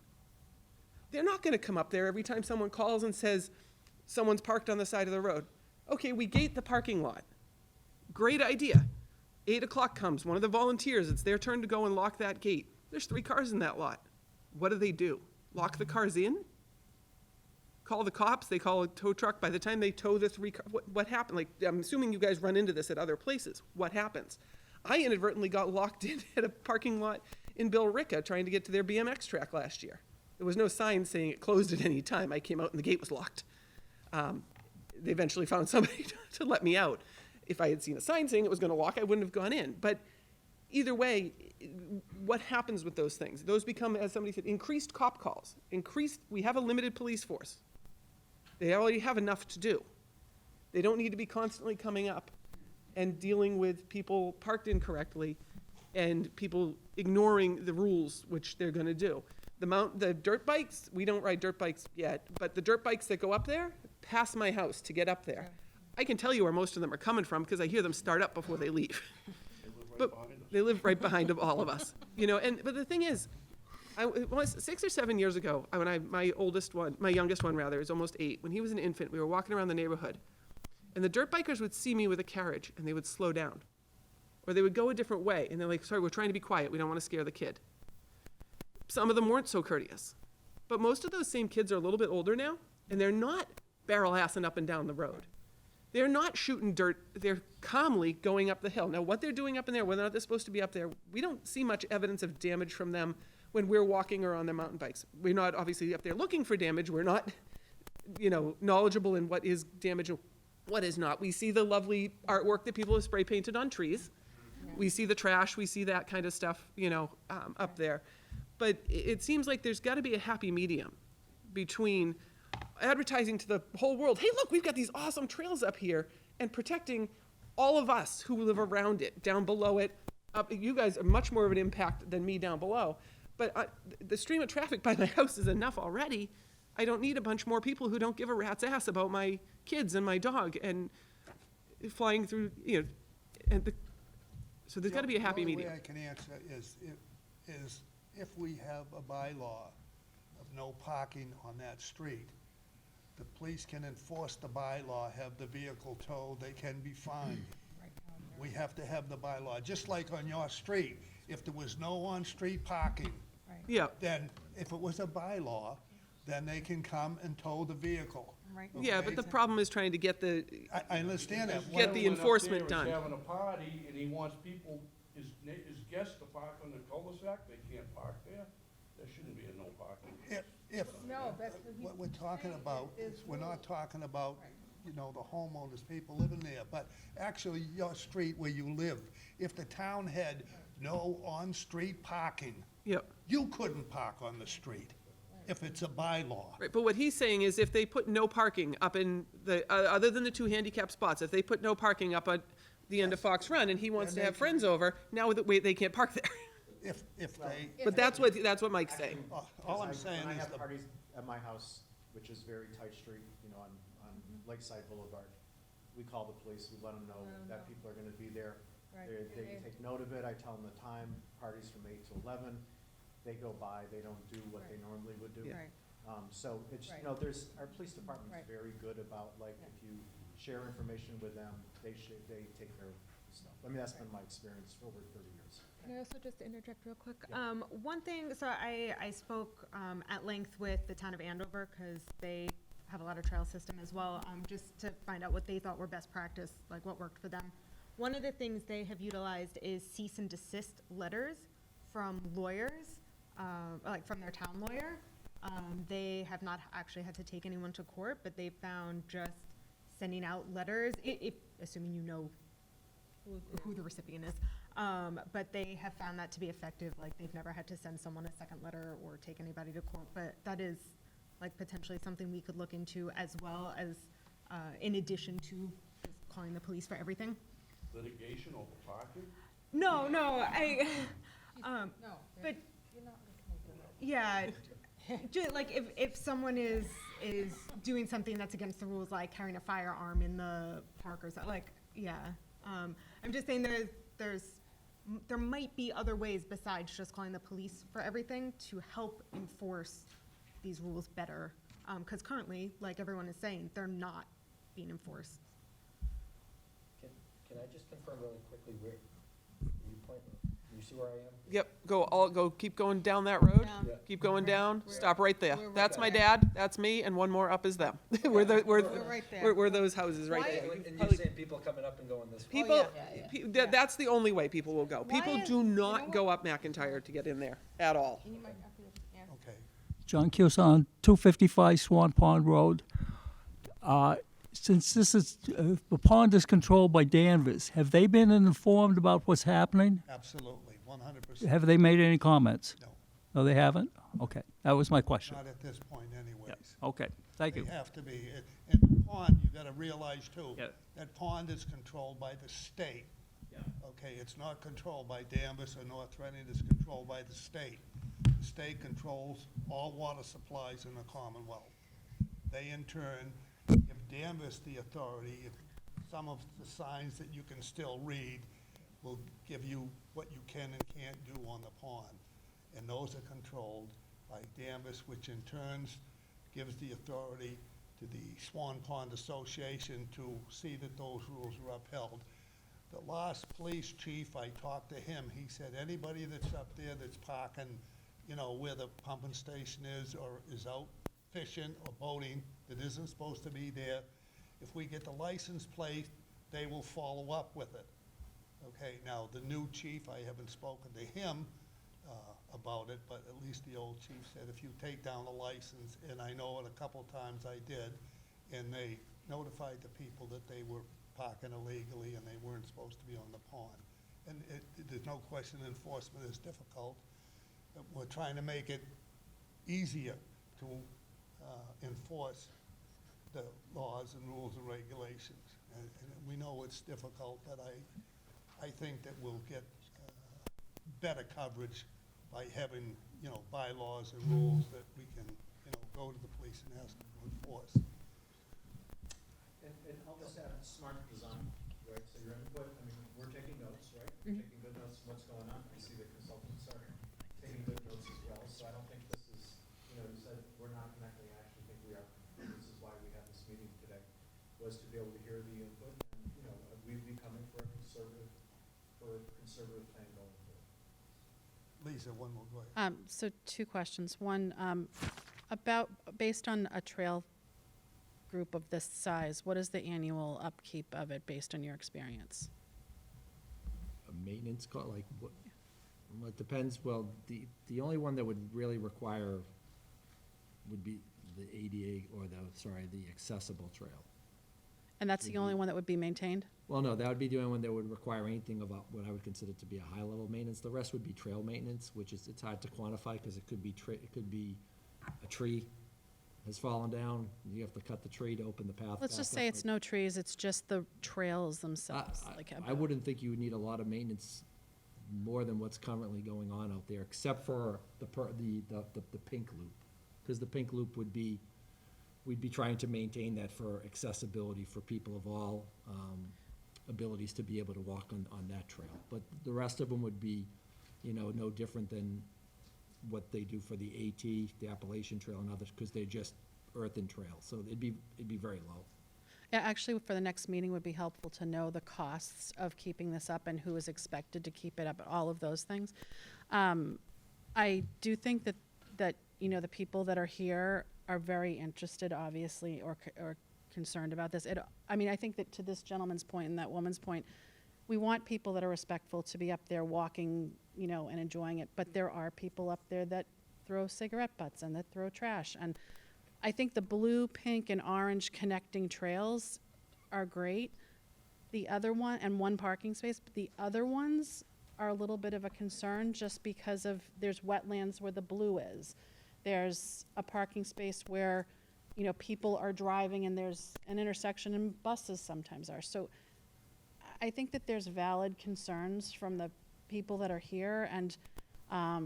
They're not going to come up there every time someone calls and says someone's parked on the side of the road. Okay, we gate the parking lot. Great idea. 8 o'clock comes, one of the volunteers, it's their turn to go and lock that gate. There's 3 cars in that lot. What do? Lock the cars in? Call the cops, they call a tow truck. By the time they tow the 3 cars, what happened? Like, I'm assuming you guys run into this at other places. What happens? I inadvertently got locked in at a parking lot in Billerica trying to get to their BMX track last year. There was no sign saying it closed at any time. I came out and the gate was locked. They eventually found somebody to let me out. If I had seen a sign saying it was going to lock, I wouldn't have gone in. But either way, what happens with those things? Those become, as somebody said, increased cop calls. We have a limited police force. They already have enough to do. They don't need to be constantly coming up and dealing with people parked incorrectly and people ignoring the rules, which they're going to do. The dirt bikes, we don't ride dirt bikes yet, but the dirt bikes that go up there, past my house to get up there. I can tell you where most of them are coming from because I hear them start up before they leave. But they live right behind all of us, But the thing is, it was 6 or 7 years ago when my youngest one is almost 8. When he was an infant, we were walking around the neighborhood, and the dirt bikers would see me with a carriage, and they would slow down, or they would go a different way, and they're like, "Sorry, we're trying to be quiet. We don't want to scare the kid." Some of them weren't so courteous, but most of those same kids are a little bit older now, and they're not barrel-assing up and down the road. They're not shooting dirt. They're calmly going up the hill. Now, what they're doing up in there, whether or not they're supposed to be up there, we don't see much evidence of damage from them when we're walking or on their mountain bikes. We're not obviously up there looking for damage. We're not, knowledgeable in what is damage and what is not. We see the lovely artwork that people have spray painted on trees. We see the trash. We see that kind of stuff, up there. But it seems like there's got to be a happy medium between advertising to the whole world, hey, look, we've got these awesome trails up here, and protecting all of us who live around it, down below it, you guys are much more of an impact than me down below. But the stream of traffic by my house is enough already. I don't need a bunch more people who don't give a rat's ass about my kids and my dog and flying through, so there's gotta be a happy medium. The only way I can answer is if we have a bylaw of no parking on that street, the police can enforce the bylaw, have the vehicle towed, they can be fined. We have to have the bylaw, just like on your street. If there was no on-street parking, Yeah, then if it was a bylaw, then they can come and tow the vehicle. yeah, okay? but the problem is trying to get the, I understand that. Get the enforcement done. He's having a party, and he wants people, his guests to park on the cul-de-sac, they can't park there. There shouldn't be a no parking. No, that's What we're talking about is, we're not talking about, the homeowners, people living there, but actually your street where you live. If the town had no on-street parking, yep. you couldn't park on the street if it's a bylaw. Right, but what he's saying is if they put no parking up in the, other than the 2 handicap spots, if they put no parking up at the end of Fox Run and he wants to have friends over, now they can't park there. If they, But that's what Mike's saying. all I'm saying When I is have the parties at my house, which is very tight street, on Lakeside Boulevard, we call the police, we let them know that people are gonna be there. They take note of it, I tell them the time, parties from 8 to 11. They go by, they don't do what they normally would do. Right. So it's, our police department's very good about, like, if you share information with them, they take care of the stuff. I mean, that's been my experience for over 30 years. Can I also just interject real quick? One thing, so I spoke at length with the town of Andover, because they have a lot of trail system as well, just to find out what they thought were best practice, like what worked for them. One of the things they have utilized is cease and desist letters from lawyers, like from their town lawyer. They have not actually had to take anyone to court, but they found just sending out letters, if assuming you know who the recipient is. But they have found that to be effective, like they've never had to send someone a second letter or take anybody to court, but that is like potentially something we could look into as well as, in addition to just calling the police for everything. Litigation over parking? No, but, yeah, like if someone is doing something that's against the rules, like carrying a firearm in the park or something, like, yeah. I'm just saying there might be other ways besides just calling the police for everything to help enforce these rules better. Because currently, like everyone is saying, they're not being enforced. Can I just confirm really quickly where you point, you see where I am? Yep, keep going down that road, Yeah. keep going down, stop right there. we're right That's my there. dad, that's me, and one more up is them. We're right there. we're those houses right Why- there. And you're saying people coming up and going this way? People, yeah. that's the only way people will go. People is- do you not know go up McIntyre to get in there at all. And you might have to, yeah. Okay. John Kilson, 255 Swan Pond Road. Since this is, the pond is controlled by Danvers, have they been informed about what's happening? Absolutely, 100%. Have they made any comments? No. No, they haven't? Okay, that was my question. Not at this point anyways. Okay, thank you. They have to be. And the pond, you gotta realize too, Yeah. that pond is controlled by the state. Okay, it's not controlled by Danvers or North Reading, it's controlled by the state. The state controls all water supplies in the Commonwealth. They in turn give Danvers the authority, if some of the signs that you can still read will give you what you can and can't do on the pond. And those are controlled by Danvers, which in turn gives the authority to the Swan Pond Association to see that those rules are upheld. The last police chief, I talked to him, he said anybody that's up there that's parking, where the pumping station is or is out fishing or boating that isn't supposed to be there, if we get the license plate, they will follow up with it. Okay, now, the new chief, I haven't spoken to him about it, but at least the old chief said if you take down the license, and I know it a couple times I did, and they notified the people that they were parking illegally and they weren't supposed to be on the pond. And there's no question enforcement is difficult. We're trying to make it easier to enforce the laws and rules and regulations. and we know it's difficult, but I think that we'll get better coverage by having, bylaws and rules that we can, go to the police and ask them to enforce. And I'll just add smart design, right? So your input, I mean, we're taking notes, right? We're taking good notes of what's going on. I see the consultants are taking good notes as well. So I don't think this is, you said we're not connecting. I actually think we are. This is why we had this meeting today, was to be able to hear the input. And, we'd be coming for a conservative plan going forward. Lisa, one more, go ahead. So two questions. One, based on a trail group of this size, what is the annual upkeep of it based on your experience? A maintenance cost, like, what, well, it depends, well, the only one that would really require would be the ADA, or the accessible trail. And that's the only one that would be maintained? Well, no, that would be the only one that would require anything about what I would consider to be a high-level maintenance. The rest would be trail maintenance, which is, it's hard to quantify, because it could be a tree has fallen down, you have to cut the tree to open the path. Let's just back say up. it's no trees, it's just the trails themselves. I wouldn't think you would need a lot of maintenance more than what's currently going on out there, except for the pink loop. Because the pink loop would be, we'd be trying to maintain that for accessibility for people of all abilities to be able to walk on that trail. But the rest of them would be, no different than what they do for the AT, the Appalachian Trail and others, because they're just earthen trails. So it'd be very low. Yeah, actually, for the next meeting would be helpful to know the costs of keeping this up and who is expected to keep it up, all of those things. I do think that the people that are here are very interested, obviously, or concerned about this. I think that to this gentleman's point and that woman's point, we want people that are respectful to be up there walking, and enjoying it. But there are people up there that throw cigarette butts and that throw trash. And I think the blue, pink, and orange connecting trails are great. The other one, and one parking space, but the other ones are a little bit of a concern just because there's wetlands where the blue is. There's a parking space where, people are driving and there's an intersection and buses sometimes are. So I think that there's valid concerns from the people that are here, and I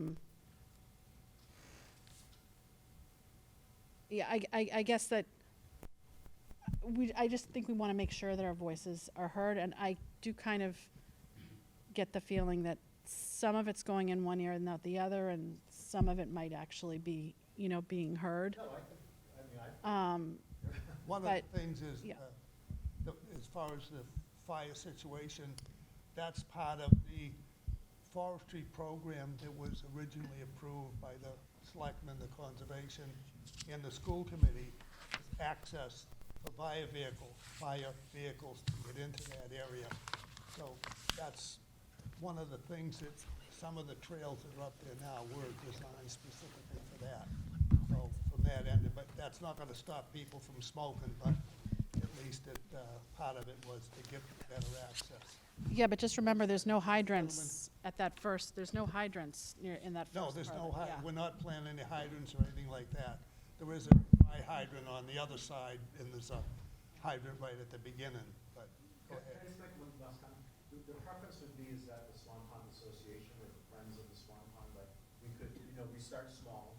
guess that I just think we want to make sure that our voices are heard, and I do kind of get the feeling that some of it's going in one ear and not the other, and some of it might actually be, being heard. One of But- the things is, yeah. as far as the fire situation, that's part of the forestry program that was originally approved by the selectmen, the conservation, and the school committee, is access for fire vehicles to get into that area. So that's one of the things that some of the trails that are up there now were designed specifically for that. So from that end, but that's not gonna stop people from smoking, but at least part of it was to get better access. Yeah, but just remember, there's no hydrants there's no hydrants in that first No, there's part no, of it, yeah. we're not planning any hydrants or anything like that. There is a dry hydrant on the other side, and there's a hydrant right at the beginning, but go Can ahead. I just make one last comment? The preference would be is that the Swan Pond Association or the Friends of the Swan Pond, like, we could, we start small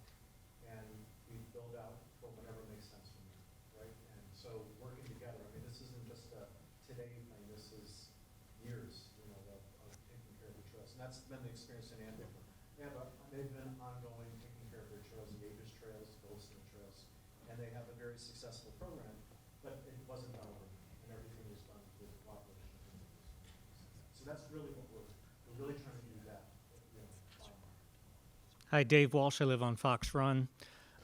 and we build out for whatever makes sense from there, right? And so working together, this isn't just a today thing, this is years, of taking care of the trails. And that's been the experience in Andover. They've been ongoing, taking care of their trails, the Acres Trails, the Goldsmith Trails, and they have a very successful program, but it wasn't done overnight, and everything was done with cooperation. So that's really what we're really trying to do that. Hi, Dave Walsh. I live on Fox Run.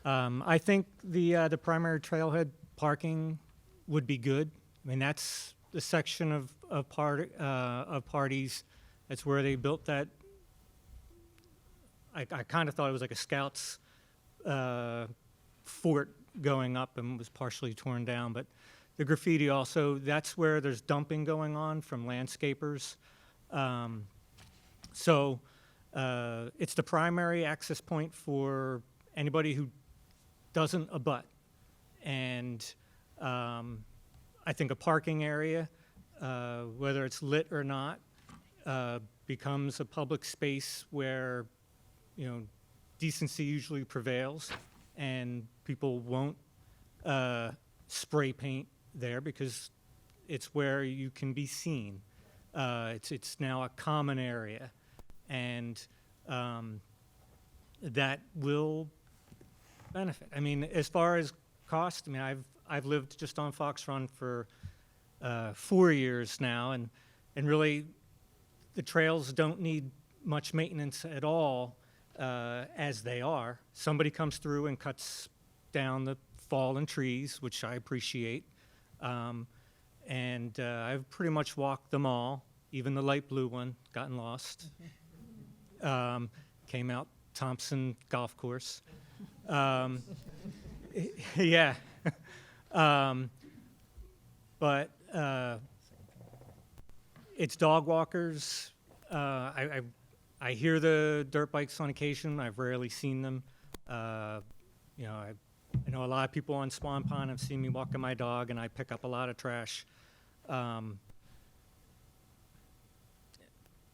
I think the primary trailhead parking would be good. That's the section of parties. That's where they built that. I kind of thought it was like a Scouts fort going up and was partially torn down. But the graffiti also, that's where there's dumping going on from landscapers. So it's the primary access point for anybody who doesn't abut. And I think a parking area, whether it's lit or not, becomes a public space where, you know, decency usually prevails, and people won't spray paint there because it's where you can be seen. It's now a common area, and that will benefit. I mean, as far as cost, I mean, I've lived just on Fox Run for 4 years now, and really the trails don't need much maintenance at all as they are. Somebody comes through and cuts down the fallen trees, which I appreciate. And I've pretty much walked them all, even the light blue one, gotten lost. Came out Thompson Golf Course. Yeah. But it's dog walkers. I hear the dirt bikes on occasion. I've rarely seen them. You know, I know a lot of people on Swan Pond have seen me walking my dog, and I pick up a lot of trash.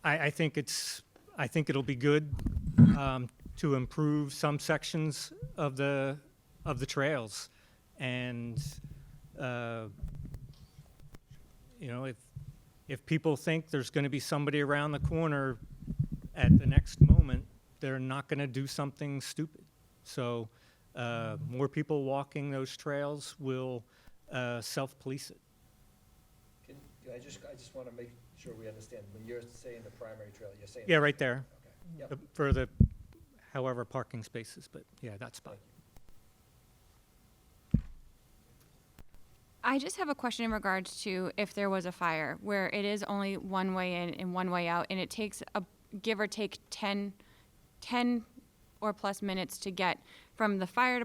I think it'll be good to improve some sections of the trails, and you know, if people think there's going to be somebody around the corner at the next moment, they're not going to do something stupid. So more people walking those trails will self-police it. I just want to make sure we understand, when you're saying the primary trail, you're saying. Yeah, right there. Okay. Yep. For the, however, parking spaces, but yeah, that spot. I just have a question in regards to if there was a fire where it is only one way in and one way out, and it takes give or take 10 or plus minutes to get from the fire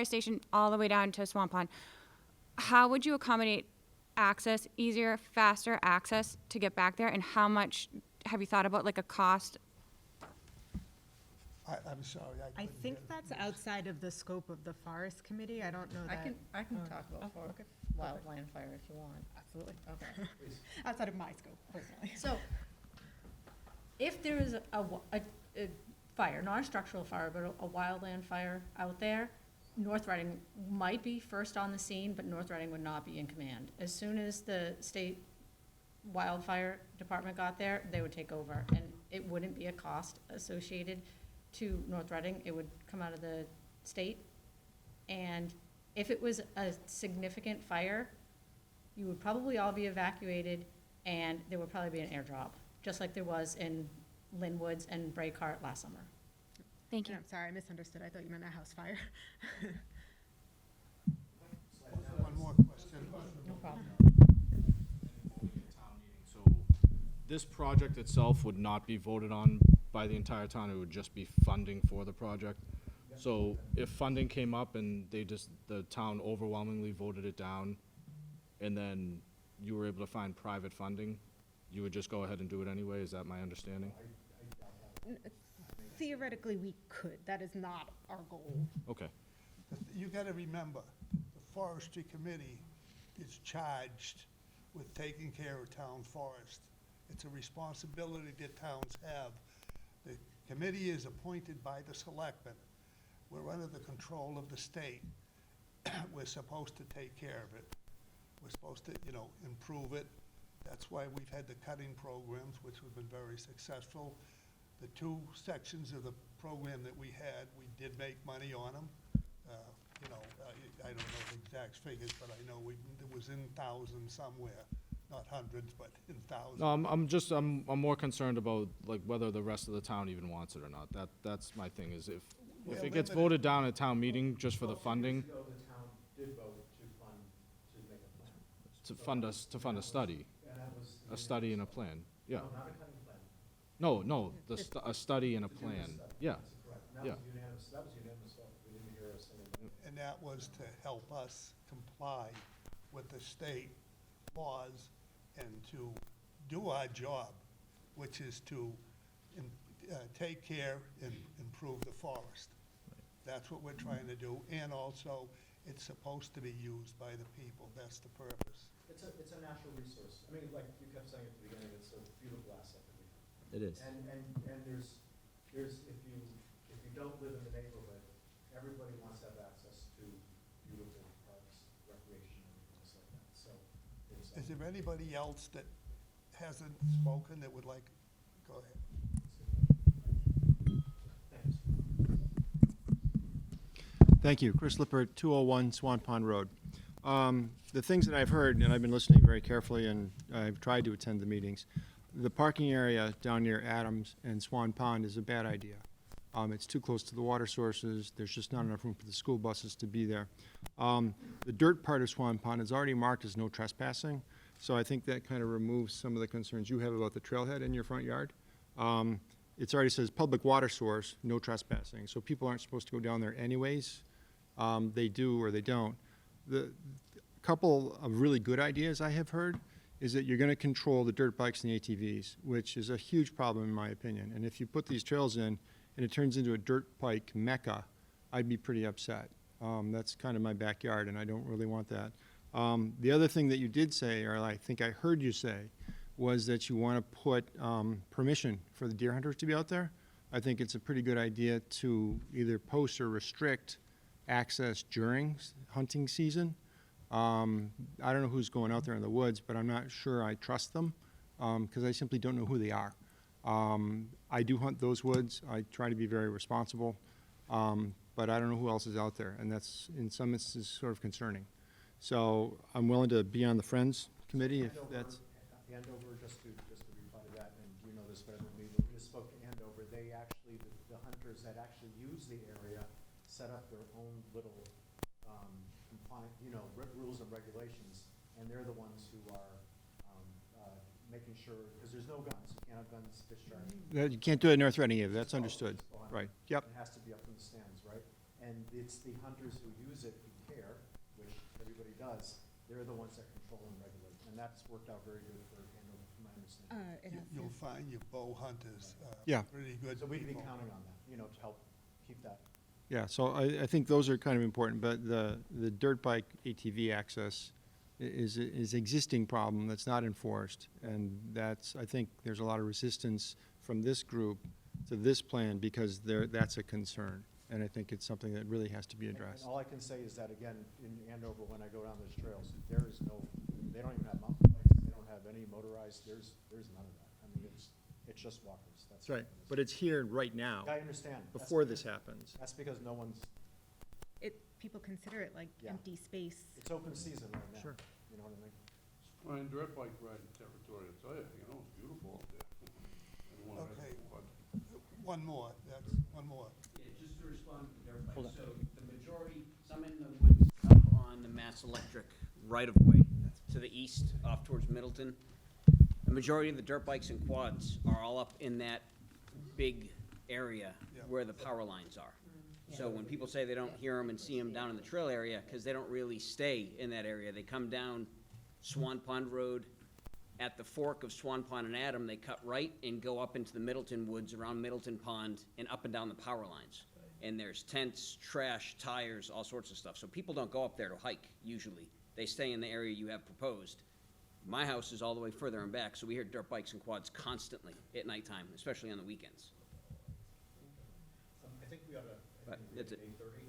station all the way down to Swan Pond. How would you accommodate access, easier, faster access to get back there, and how much have you thought about, like, a cost? I'm sorry. I think that's outside of the scope of the forest committee. I don't know that. I can talk about okay. wildland fire if you want. Absolutely. Okay. Outside of my scope, personally. So, if there is a fire, not a structural fire, but a wildland fire out there, North Reading might be first on the scene, but North Reading would not be in command. As soon as the state wildfire department got there, they would take over, and it wouldn't be a cost associated to North Reading. It would come out of the state. And if it was a significant fire, you would probably all be evacuated, and there would probably be an airdrop, just like there was in Linwoods and Braycart last summer. Thank you. I'm sorry, I misunderstood. I thought you meant a house fire. One more question. No problem. So this project itself would not be voted on by the entire town, it would just be funding for the project. So if funding came up and the town overwhelmingly voted it down, and then you were able to find private funding, you would just go ahead and do it anyway, is that my understanding? Theoretically, we could. That is not our goal. Okay. You gotta remember, the forestry committee is charged with taking care of town forest. It's a responsibility that towns have. The committee is appointed by the selectmen. We're under the control of the state. We're supposed to take care of it. We're supposed to, you know, improve it. That's why we've had the cutting programs, which have been very successful. The two sections of the program that we had, we did make money on them. You know, I don't know the exact figures, but I know it was in thousands somewhere, not hundreds, but in thousands. No, I'm more concerned about, like, whether the rest of the town even wants it or not. That's my thing, is if it gets voted down at town meeting just for the funding. The town did vote to make a plan. To fund a study, a study and a plan, yeah. No, not a cutting plan. No, a study and a plan, yeah, yeah. That was unanimous vote. We didn't hear a single. And that was to help us comply with the state laws and to do our job, which is to take care and improve the forest. That's what we're trying to do, and also, it's supposed to be used by the people, that's the purpose. It's a natural resource. I mean, like you kept saying at the beginning, it's a beautiful asset that we have. It is. And there's, if you don't live in the neighborhood, everybody wants to have access to beautiful parks, recreation, and things like that, so. Is there anybody else that hasn't spoken that would like, go ahead. Thank you. Chris Lippert, 201 Swan Pond Road. The things that I've heard, and I've been listening very carefully, and I've tried to attend the meetings, the parking area down near Adams and Swan Pond is a bad idea. It's too close to the water sources. There's just not enough room for the school buses to be there. The dirt part of Swan Pond is already marked as no trespassing, so I think that kind of removes some of the concerns you have about the trailhead in your front yard. It already says public water source, no trespassing, so people aren't supposed to go down there anyways. They do or they don't. The couple of really good ideas I have heard is that you're going to control the dirt bikes and the ATVs, which is a huge problem in my opinion. And if you put these trails in and it turns into a dirt bike mecca, I'd be pretty upset. That's kind of my backyard, and I don't really want that. The other thing that you did say, or I think I heard you say, was that you want to put permission for the deer hunters to be out there. I think it's a pretty good idea to either post or restrict access during hunting season. I don't know who's going out there in the woods, but I'm not sure I trust them because I simply don't know who they are. I do hunt those woods. I try to be very responsible, but I don't know who else is out there, and that's in some instances sort of concerning. So I'm willing to be on the Friends Committee if that's. Andover, just to reply to that, and you know this better than me, but we just spoke to Andover. They actually, the hunters that actually use the area set up their own little compliant, rules and regulations, and they're the ones who are making sure, because there's no guns. You can't have guns discharged. You can't do it in North Reading either. That's understood. Right. Yep. It has to be up in the stands, right? And it's the hunters who use it who care, which everybody does. They're the ones that control and regulate, and that's worked out very good for Andover, from my understanding. You'll find your bow hunters Yeah. pretty good So we can be people. counting on that, to help keep that. Yeah, so I think those are kind of important, but the dirt bike ATV access is existing problem that's not enforced, and that's, I think there's a lot of resistance from this group to this plan because that's a concern, and I think it's something that really has to be addressed. And all I can say is that, again, in Andover, when I go down those trails, they don't even have mountain bikes, they don't have any motorized, there's none of that. I mean, it's just walkers. That's right, but it's here right now. I understand. Before this happens. That's because no one's, People consider it like Yeah. empty space. it's open season right now. Sure. You know what I mean? Fine dirt bike riding territory, I tell you, it's beautiful out there. I don't wanna Okay. but One more, one more. Yeah, just to respond to their point, so the majority, some in the woods up on the Mass Electric right-of-way to the east, off towards Middleton. The majority of the dirt bikes and quads are all up in that big area where the power lines are. So when people say they don't hear them and see them down in the trail area, because they don't really stay in that area, they come down Swan Pond Road. At the fork of Swan Pond and Adam, they cut right and go up into the Middleton woods around Middleton Pond and up and down the power lines. And there's tents, trash, tires, all sorts of stuff. So people don't go up there to hike, usually. They stay in the area you have proposed. My house is all the way further and back, so we hear dirt bikes and quads constantly at nighttime, especially on the weekends. I think we ought to. But that's it. 8:30.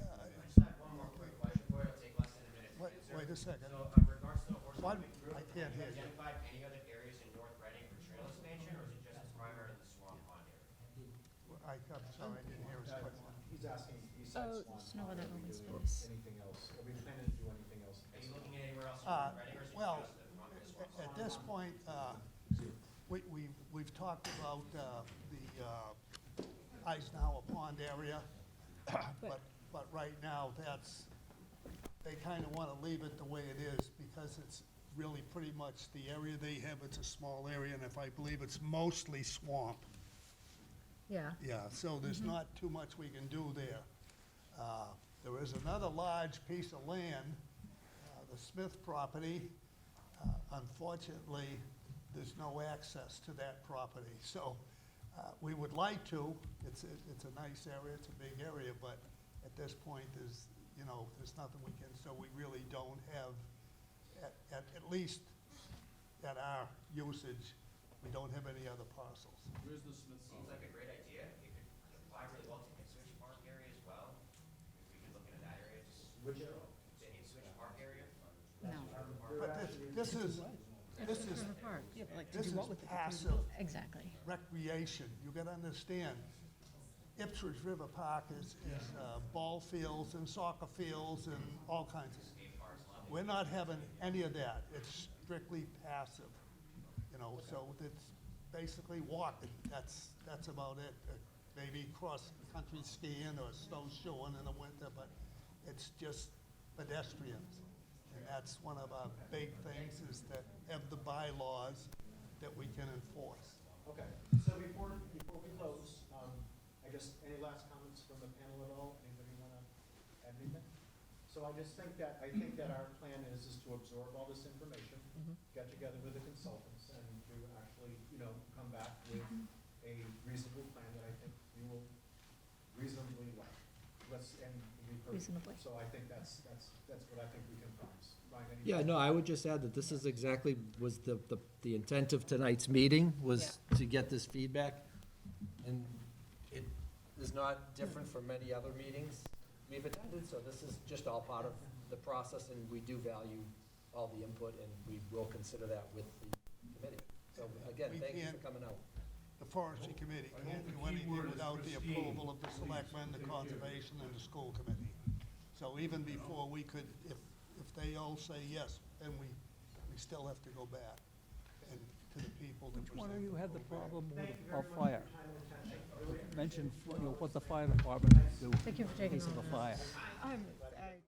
I just have one more quick question for you, it'll take less than a minute. Wait a second. So, regards to the horse One- moving group, I can't have you hear you. identified any other areas in North Reading for trail expansion, or is it just primarily the Swan Pond area? I'm sorry, I didn't hear his question. He's asking, besides Swan there's no Pond, other are we open doing space. anything else? Are we planning to do anything else? Are you looking at anywhere else in Uh, North Reading, or is it well, just the front of the Swan At Pond? this point, we've talked about the Eisenhower Pond area, but right now, they kind of want to leave it the way it is because it's really pretty much the area they have, it's a small area, and if I believe it's mostly swamp. Yeah. Yeah, so there's not too much we can do there. There is another large piece of land, the Smith property. Unfortunately, there's no access to that property. So We would like to, it's a nice area, it's a big area, but at this point, there's nothing we can, so we really don't have, at least at our usage, we don't have any other parcels. Where's the Smith? Seems like a great idea. It could apply really well to the Ipswich Park area as well. If we could look into that area, just. Which area? The Ipswich Park area. No. But this is Yeah, but like to this do is what with the passive Exactly. recreation. You gotta understand, Ipswich River Park is ball fields and soccer fields and all kinds of. We're not having any of that. It's strictly passive, so it's basically walking. That's about it. Maybe cross-country skiing or snowshoeing in the winter, but it's just pedestrians. And that's one of our big things, is that have the bylaws that we can enforce. Okay, so before we close, I guess, any last comments from the panel at all? Anybody want to add anything? So I think that our plan is to absorb all this information, get together with the consultants, and to actually, come back with a reasonable plan that I think you will reasonably like. Reasonably. So I think that's what I think we can promise. Ryan, any Yeah, no, I would just add that this is exactly, was the intent of tonight's meeting, was to get this feedback. And it is not different from many other meetings we've attended, so this is just all part of the process, and we do value all the input, and we will consider that with the committee. So again, We thank you for can't- coming out. The forestry committee can't do anything without the approval of the selectmen, the conservation, and the school committee. So even before we could, if they all say yes, then we still have to go back and to the people to Which one present. of you had the problem with fire? Mention what the fire department do Thank you for in taking case of all a that. fire.